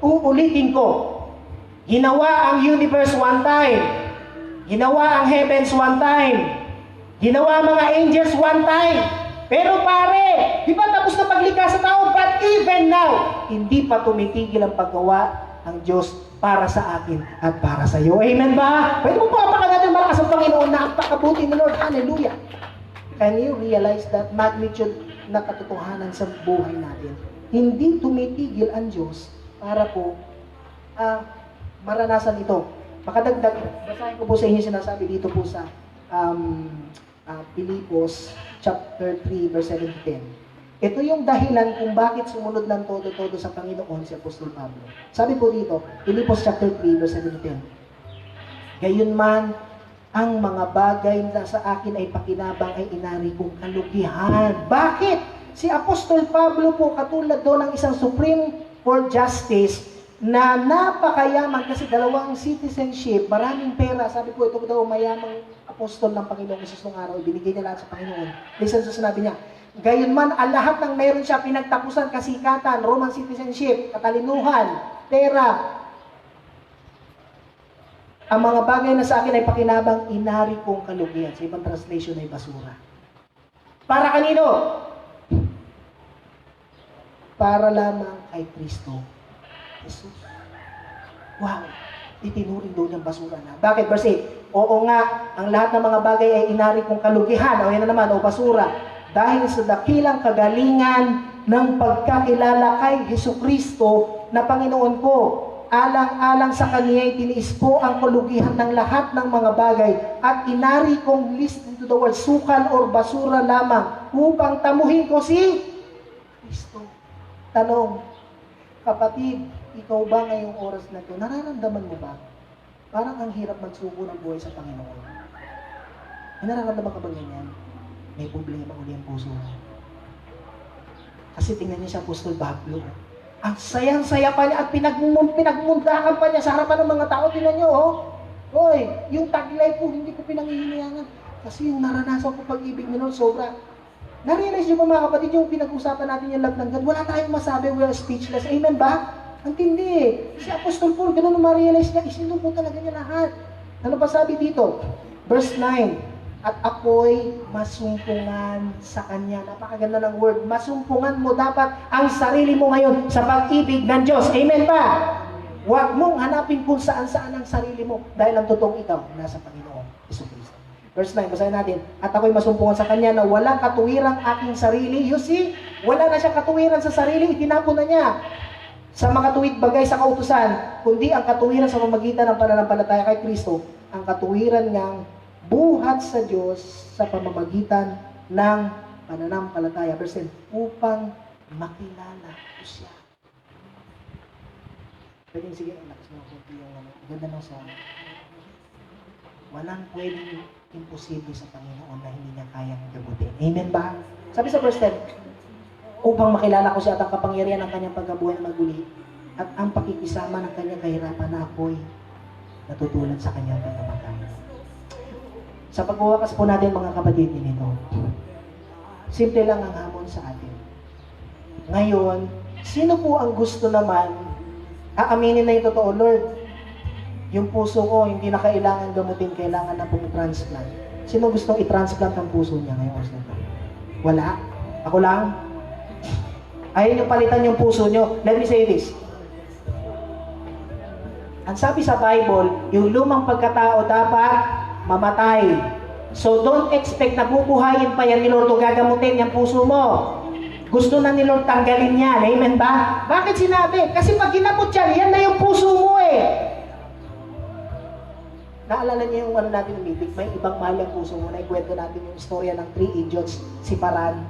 Uulitin ko, ginawa ang universe one time, ginawa ang heavens one time, ginawa ang mga angels one time, pero pare, di ba tapos na paglikha sa tao? But even now, hindi pa tumitigil ang paggawa ng Diyos para sa akin at para sa iyo. Amen ba? Pwede mo papakan natin malakas ang Panginoon na ang pakabuti ni Lord. Hallelujah. Can you realize that magnitude na katotohanan sa buhay natin? Hindi tumitigil ang Diyos para po maranasan ito. Makadagdag, basahin ko po sa inyo sinasabi dito po sa Pilipos chapter 3 verse 7 to 10. Ito yung dahilan kung bakit sumunod ng todo-todo sa Panginoon si Apostol Pablo. Sabi po dito, Pilipos chapter 3 verse 7 to 10. Gayunman, ang mga bagay na sa akin ay pakinabang ay inari kong kalugihan. Bakit? Si Apostol Pablo po katulad doon ng isang Supreme Court Justice na napakayaman kasi dalawang citizenship, maraming pera. Sabi po, ito daw mayamang apostol ng Panginoong Isus nung araw, binigay niya lahat sa Panginoon. Listen sa sinabi niya, gayunman, ang lahat ng meron siya, pinagtapusan, kasikatan, Roman citizenship, katalinuhan, pera. Ang mga bagay na sa akin ay pakinabang, inari kong kalugihan. Sa ibang translation ay basura. Para kanino? Para lamang kay Kristo Jesus. Wow! Itinuring doon yung basura na. Bakit? Verse 8. Oo nga, ang lahat ng mga bagay ay inari kong kalugihan. O yan na naman, o basura. Dahil sa dakilang kagalingan ng pagkakilala kay Jesucristo na Panginoon ko, alang-alang sa Kanya tiniis po ang kalugihan ng lahat ng mga bagay at inari kong list into the word, sukal or basura lamang upang tamuhin ko si Kristo. Tanong, kapatid, ikaw ba ngayong oras na ito, nararamdaman mo ba? Parang ang hirap magsuko ng buhay sa Panginoon. Nararamdaman ka ba ganyan? May problema uli ang puso mo. Kasi tingnan niya sa Apostol Pablo. Ang sayang-saya pa niya at pinagmundakan pa niya sa harapan ng mga tao. Tingnan niyo, oh. Hoy, yung taglay po, hindi ko pinanghihinayangan. Kasi yung naranasan ko pag-ibig ni Lord, sobra. Na-realize niyo ba mga kapatid, yung pinag-usapan natin yung love ng God, wala tayong masabi, we are speechless. Amen ba? Ang tindi. Si Apostol Paul, ganun na ma-realize niya, isinubo talaga niya lahat. Ano pa sabi dito? Verse 9. At ako'y masumpungan sa Kanya. Napakaganda ng word. Masumpungan mo dapat ang sarili mo ngayon sa pag-ibig ng Diyos. Amen ba? Huwag mong hanapin kung saan-saan ang sarili mo dahil ang totoong ikaw nasa Panginoon Jesucristo. Verse 9, basahin natin. At ako'y masumpungan sa Kanya na walang katuwirang aking sarili. You see, wala na siyang katuwiran sa sarili. Itinapon na niya sa mga tuwid bagay sa kautusan, kundi ang katuwiran sa pamamagitan ng pananampalataya kay Kristo, ang katuwiran niyang buhat sa Diyos sa pamamagitan ng pananampalataya. Verse 10, upang makilala ko siya. Pwede sige, lakas mo yung ganda ng sa walang pwedeng imposible sa Panginoon na hindi niya kayang gamutin. Amen ba? Sabi sa verse 10, upang makilala ko siya at ang kapangyarihan ng kanyang pagkabuhay na maguli at ang pakikisama ng kanyang kahirapan na ako'y natutulad sa kanyang pagkamatay. Sa pagwawakas po natin mga kapatid nito, simple lang ang hamon sa atin. Ngayon, sino po ang gusto naman aaminin na yung totoo, Lord? Yung puso ko, hindi na kailangan gamutin, kailangan na pong i-transplant. Sino gustong i-transplant ang puso niya ngayong oras na ito? Wala? Ako lang? Ayaw niyo palitan yung puso niyo. Let me say this. Ang sabi sa Bible, yung lumang pagkatao dapat mamatay. So don't expect na bubuhayin pa yan ni Lord o gagamutin yung puso mo. Gusto na ni Lord tanggalin yan. Amen ba? Bakit sinabi? Kasi pag ginamot yan na yung puso mo eh. Naalala niyo yung ano natin ng meeting, may ibang mahal ang puso mo. Naikwento natin yung istorya ng 3 idiots. Si Paran,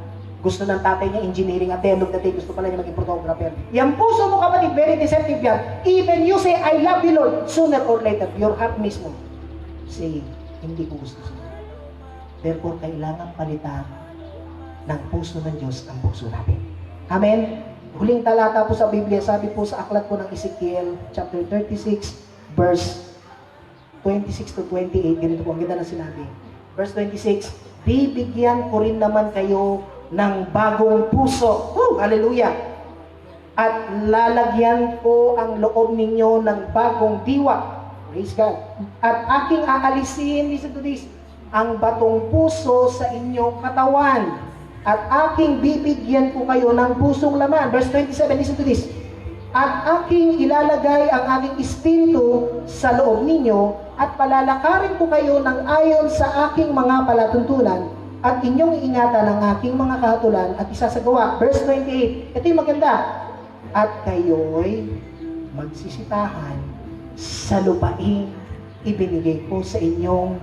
Gusto ng tatay niya engineering, at the end of the day, gusto pala niya maging photographer. Yung puso mo kapatid, very deceptive yan. Even you say, I love you Lord, sooner or later, your heart mismo, say, hindi ko gusto siya. Therefore, kailangan palitan ng puso ng Diyos ang puso natin. Amen? Huling talata po sa Biblia, sabi po sa aklat po ng Ezekiel, chapter 36, verse 26 to 28, ganito po, ang ganda na sinabi. Verse 26, bibigyan ko rin naman kayo ng bagong puso. Hallelujah! At lalagyan ko ang loob ninyo ng bagong diwa. Praise God. At aking aalisin, listen to this, ang batong puso sa inyong katawan. At aking bibigyan ko kayo ng pusong laman. Verse 27, listen to this. At aking ilalagay ang aking espiritu sa loob ninyo at palalakarin ko kayo ng ayon sa aking mga palatuntunan at inyong iingatan ang aking mga kahatulan at isasagawa. Verse 28, ito yung maganda. At kayo'y magsisitahan sa lupain ibinigay ko sa inyong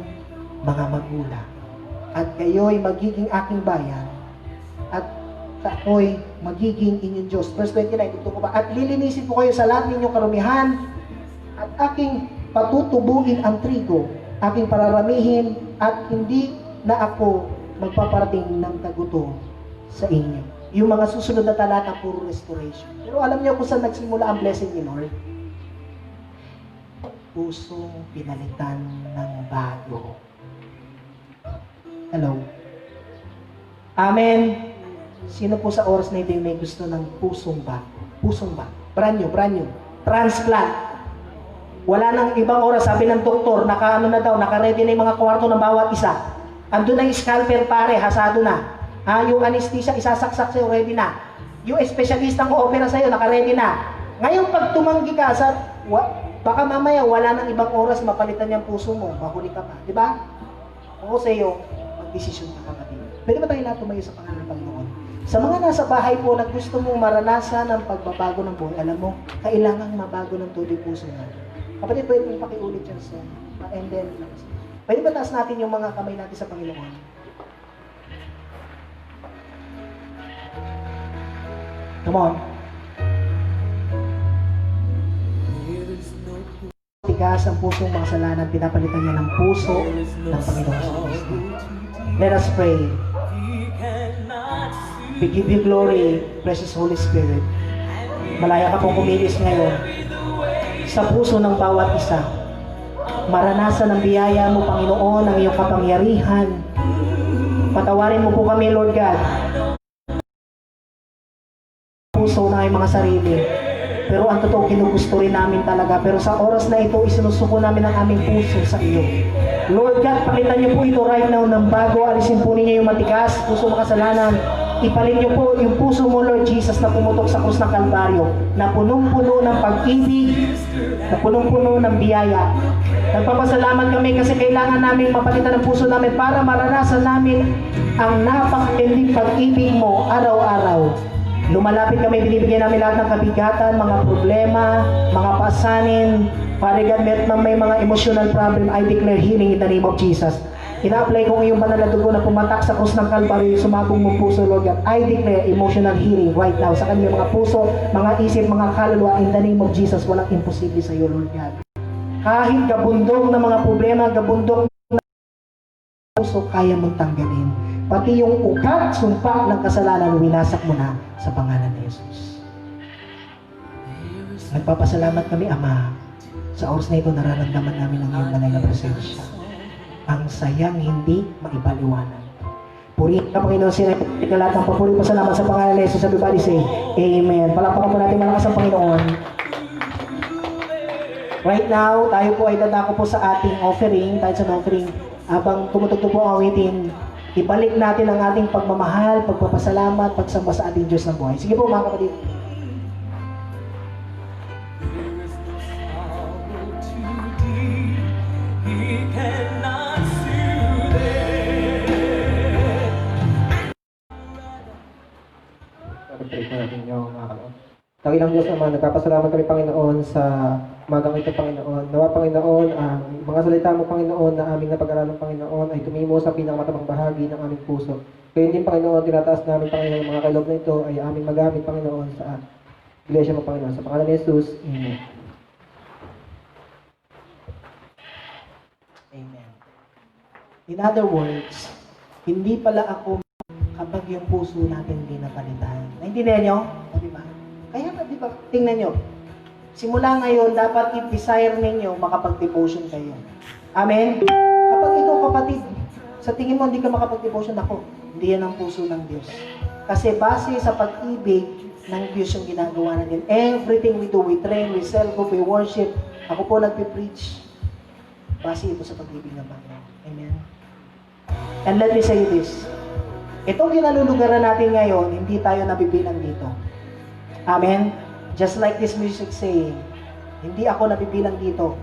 mga magulang. At kayo'y magiging aking bayan at ako'y magiging inyong Diyos. Verse 29, ito ko ba? At lilinisin ko kayo sa lahat ninyong karumihan at aking patutubuin ang trigo, aking pararamihin at hindi na ako magpaparating ng taguto sa inyo. Yung mga susunod na talata, puro restoration. Pero alam niyo kung saan nagsimula ang blessing ni Lord? Pusong pinalitan ng bago. Hello? Amen? Sino po sa oras na ito yung may gusto ng pusong bago? Pusong bago. Brand new. Transplant. Wala nang ibang oras, sabi ng doktor, naka-ready na yung mga kwarto ng bawat isa. Andun na yung scalpel pare, hasado na. Yung anesthesia, isasaksak sa'yo, ready na. Yung espesyalistang ko-opera sa'yo, naka-ready na. Ngayon, pag tumanggi ka, baka mamaya wala nang ibang oras mapalitan yung puso mo, mahuli ka pa. Di ba? Ako sa iyo, mag-desisyon ka kapatid. Pwede ba tayo lahat tumayo sa pangalan ng Panginoon? Sa mga nasa bahay po na gusto mong maranasan ang pagbabago ng buhay, alam mo, kailangang mabago ng todo yung puso natin. Kapatid, pwede mong pakiulit yan sa and then, pwede ba taas natin yung mga kamay natin sa Panginoon? Come on. Tigas ang pusong makasalanan, pinapalitan niya ng puso ng Panginoon sa Kristo. Let us pray. We give you glory, precious Holy Spirit. Malaya ka pong kumilis ngayon sa puso ng bawat isa. Maranasan ang biyaya mo, Panginoon, ang iyong kapangyarihan. Patawarin mo po kami, Lord God. Puso na ay mga sarili. Pero ang totoo, kinugusto rin namin talaga. Pero sa oras na ito, isinusuko namin ang aming puso sa iyo. Lord God, pakitan niyo po ito right now ng bago. Alisin po ninyo yung matigas, puso makasalanan. Ipalit niyo po yung puso mo, Lord Jesus, na pumutok sa krus ng Kalbaryo, na punong-puno ng pag-ibig, na punong-puno ng biyaya. Nagpapasalamat kami kasi kailangan namin mapalitan ang puso namin para maranasan namin ang napakatinding pag-ibig mo araw-araw. Lumalapit kami, binibigyan namin lahat ng kabigatan, mga problema, mga pasanin. Father God, may mga emotional problem, I declare healing in the name of Jesus. Ina-apply ko ngayong banal na dugo na pumatak sa krus ng Kalbaryo, sumabong mong puso, Lord God. I declare emotional healing right now sa kanyang mga puso, mga isip, mga kaluluwa, in the name of Jesus. Walang imposible sa iyo, Lord God. Kahit gabundok na mga problema, gabundok na puso, kaya mong tanggalin. Pati yung ugat, sumpa ng kasalanan, winasak mo na sa pangalan ni Jesus. Nagpapasalamat kami, Ama. Sa oras na ito, nararamdaman namin ang iyong banal na presensya. Ang sayang hindi maipaliwanag. Purihin ka, Panginoon, sinay ka lahat ng papuri, pasalamat sa pangalan ni Jesus. Everybody say, Amen. Palakpakan po natin malakas ang Panginoon. Right now, tayo po ay dadako po sa ating offering, tayo sa offering. Habang tumutugtog po ang awitin, ibalik natin ang ating pagmamahal, pagpapasalamat, pagsamba sa ating Diyos ng buhay. Sige po mga kapatid. Pag-pray po natin yung mga kalon. Tawin ng Diyos naman, nagpapasalamat kami Panginoon sa magang ito Panginoon. Nawa Panginoon, ang mga salita mo Panginoon na aming napag-aralan Panginoon ay tumimo sa pinakamatabang bahagi ng aming puso. Kaya din, Panginoon, tinataas namin, Panginoon, ang mga kaloob na ito ay aming magamit, Panginoon, sa Iglesia mo, Panginoon. Sa pangalan ni Jesus, Amen. Amen. In other words, hindi pala ako kapag yung puso natin hindi napalitan. Naintindihan nyo? O, diba? Kaya na, diba? Tingnan nyo. Simula ngayon, dapat i-desire ninyo makapag-devotion kayo. Amen? Kapag ikaw, kapatid, sa tingin mo hindi ka makapag-devotion, ako, hindi yan ang puso ng Diyos. Kasi base sa pag-ibig ng Diyos yung ginagawa natin. Everything we do, we train, we celebrate, we worship. Ako po nagpipreach. Base ito sa pag-ibig ng Panginoon. Amen? And let me say this. Itong kinalulugaran natin ngayon, hindi tayo nabibilang dito. Amen? Just like this music saying, hindi ako nabibilang dito.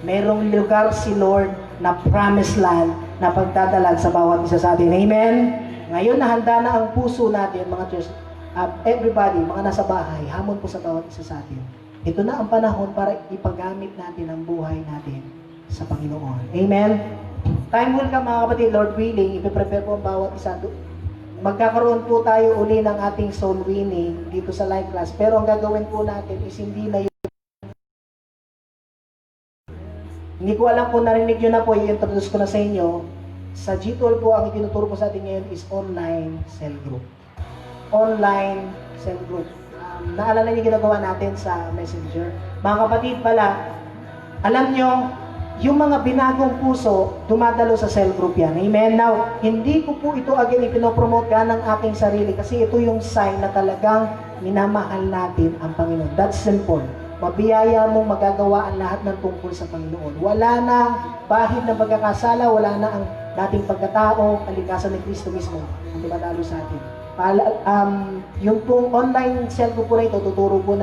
Merong lugar si Lord na promised land na pagdadalan sa bawat isa sa atin. Amen? Ngayon nahanda na ang puso natin, mga church, everybody, mga nasa bahay, hamon po sa bawat isa sa atin. Ito na ang panahon para ipagamit natin ang buhay natin sa Panginoon. Amen? Time will come, mga kapatid, Lord willing, ipiprepare po ang bawat isa. Magkakaroon po tayo uli ng ating soul winning dito sa live class. Pero ang gagawin po natin is hindi na yun. Hindi ko alam kung narinig nyo na po, i-introduce ko na sa inyo. Sa G12 po, ang itinuturo po sa atin ngayon is online cell group. Online cell group. Naalala niyo ginagawa natin sa Messenger. Mga kapatid pala, alam nyo, yung mga binagong puso, dumadalo sa cell group yan. Amen? Now, hindi ko po ito again ipinopromote ka ng aking sarili kasi ito yung sign na talagang minamahal natin ang Panginoon. That's simple. Mabiyaya mong magagawa ang lahat ng tungkol sa Panginoon. Wala na bahid ng pagkakasala, wala na ang dating pagkatao, kalikasan ni Kristo mismo ang dumadalo sa atin. Yung pong online cell group po na ito, tuturo ko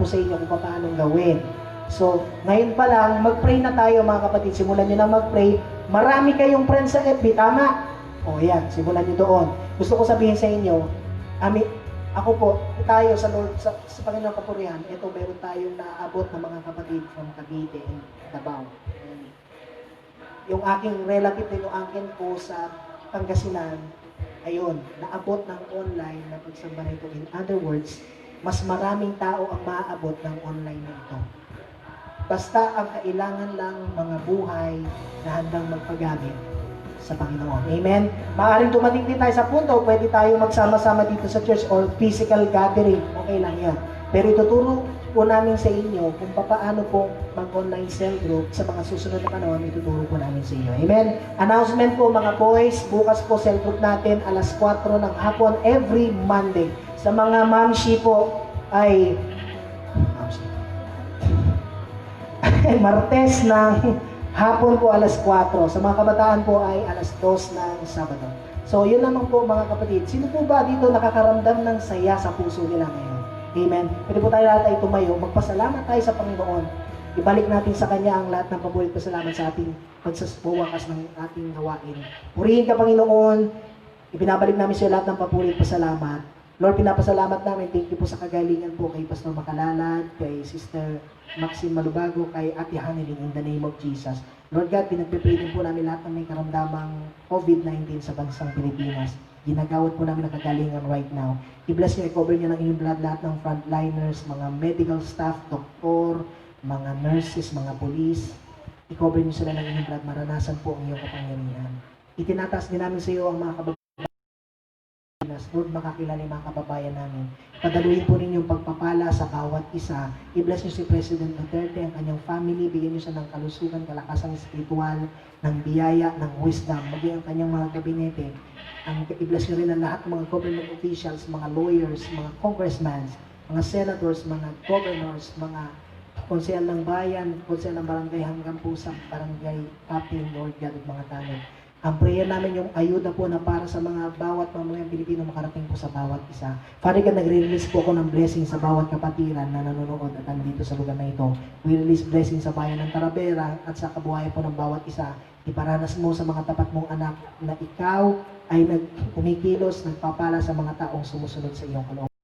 po sa inyo kung paano gawin. So, ngayon pa lang, mag-pray na tayo mga kapatid. Simulan nyo na mag-pray. Marami kayong friends sa FB, tama? O yan, simulan nyo doon. Gusto ko sabihin sa inyo, ako po, tayo sa Lord, sa Panginoon Kapurihan, ito meron tayong naabot ng mga kapatid from Cavite and Davao. And yung aking relative din, yung akin po sa Pangasinan, ayun, naabot ng online na pagsamba na ito. In other words, mas maraming tao ang maaabot ng online na ito. Basta ang kailangan lang mga buhay na handang magpagamit sa Panginoon. Amen? Maaaring dumating din tayo sa punto, pwede tayo magsama-sama dito sa church or physical gathering. Okay lang yan. Pero ituturo po namin sa inyo kung paano po mag-online cell group sa mga susunod na panahon, ituturo po namin sa inyo. Amen? Announcement po mga boys, bukas po cell group natin alas 4 ng hapon every Monday. Sa mga mamshi po ay Martes ng hapon po alas 4. Sa mga kabataan po ay alas 2 ng Sabado. So, yun naman po mga kapatid. Sino po ba dito nakakaramdam ng saya sa puso nila ngayon? Amen. Pwede po tayo lahat ay tumayo. Magpasalamat tayo sa Panginoon. Ibalik natin sa Kanya ang lahat ng pabulit pasalamat sa ating pagsasawakas ng ating gawain. Purihin ka, Panginoon. Ibinabalik namin sa lahat ng pabulit pasalamat. Lord, pinapasalamat namin. Thank you po sa kagalingan po kay Pastor Makalalad, kay Sister Maxine Malubago, kay Ate Haneling in the name of Jesus. Lord God, pinagpipray din po namin lahat ng may karamdamang COVID-19 sa bansang Pilipinas. Ginagawad po namin ang kagalingan right now. I-bless niyo, i-cover niyo ng inyong blood lahat ng frontliners, mga medical staff, doktor, mga nurses, mga police. I-cover niyo sila ng inyong blood, maranasan po ang iyong kapangyarihan. Itinataas din namin sa iyo ang mga kababayan. Lord, makakilala yung mga kababayan namin. Padaluin po ninyong pagpapala sa bawat isa. I-bless niyo si President Duterte, ang kanyang family, bigyan niyo siya ng kalusugan, kalakasan spiritual, ng biyaya, ng wisdom, maging ang kanyang mga gabinete. I-bless niyo rin ang lahat ng mga government officials, mga lawyers, mga congressmen, mga senators, mga governors, mga konsehal ng bayan, konsehal ng barangay hanggang po sa barangay captain, Lord God, at mga tanod. Ang prayer namin yung ayuda po na para sa mga bawat pamamayang Pilipino makarating po sa bawat isa. Father God, nagre-release po ako ng blessing sa bawat kapatiran na nanonood at nandito sa lugar na ito. We release blessing sa bayan ng Talavera at sa kabuhayan po ng bawat isa. Iparanas mo sa mga tapat mong anak na ikaw ay kumikilos, nagpapala sa mga taong sumusunod sa iyong kalooban.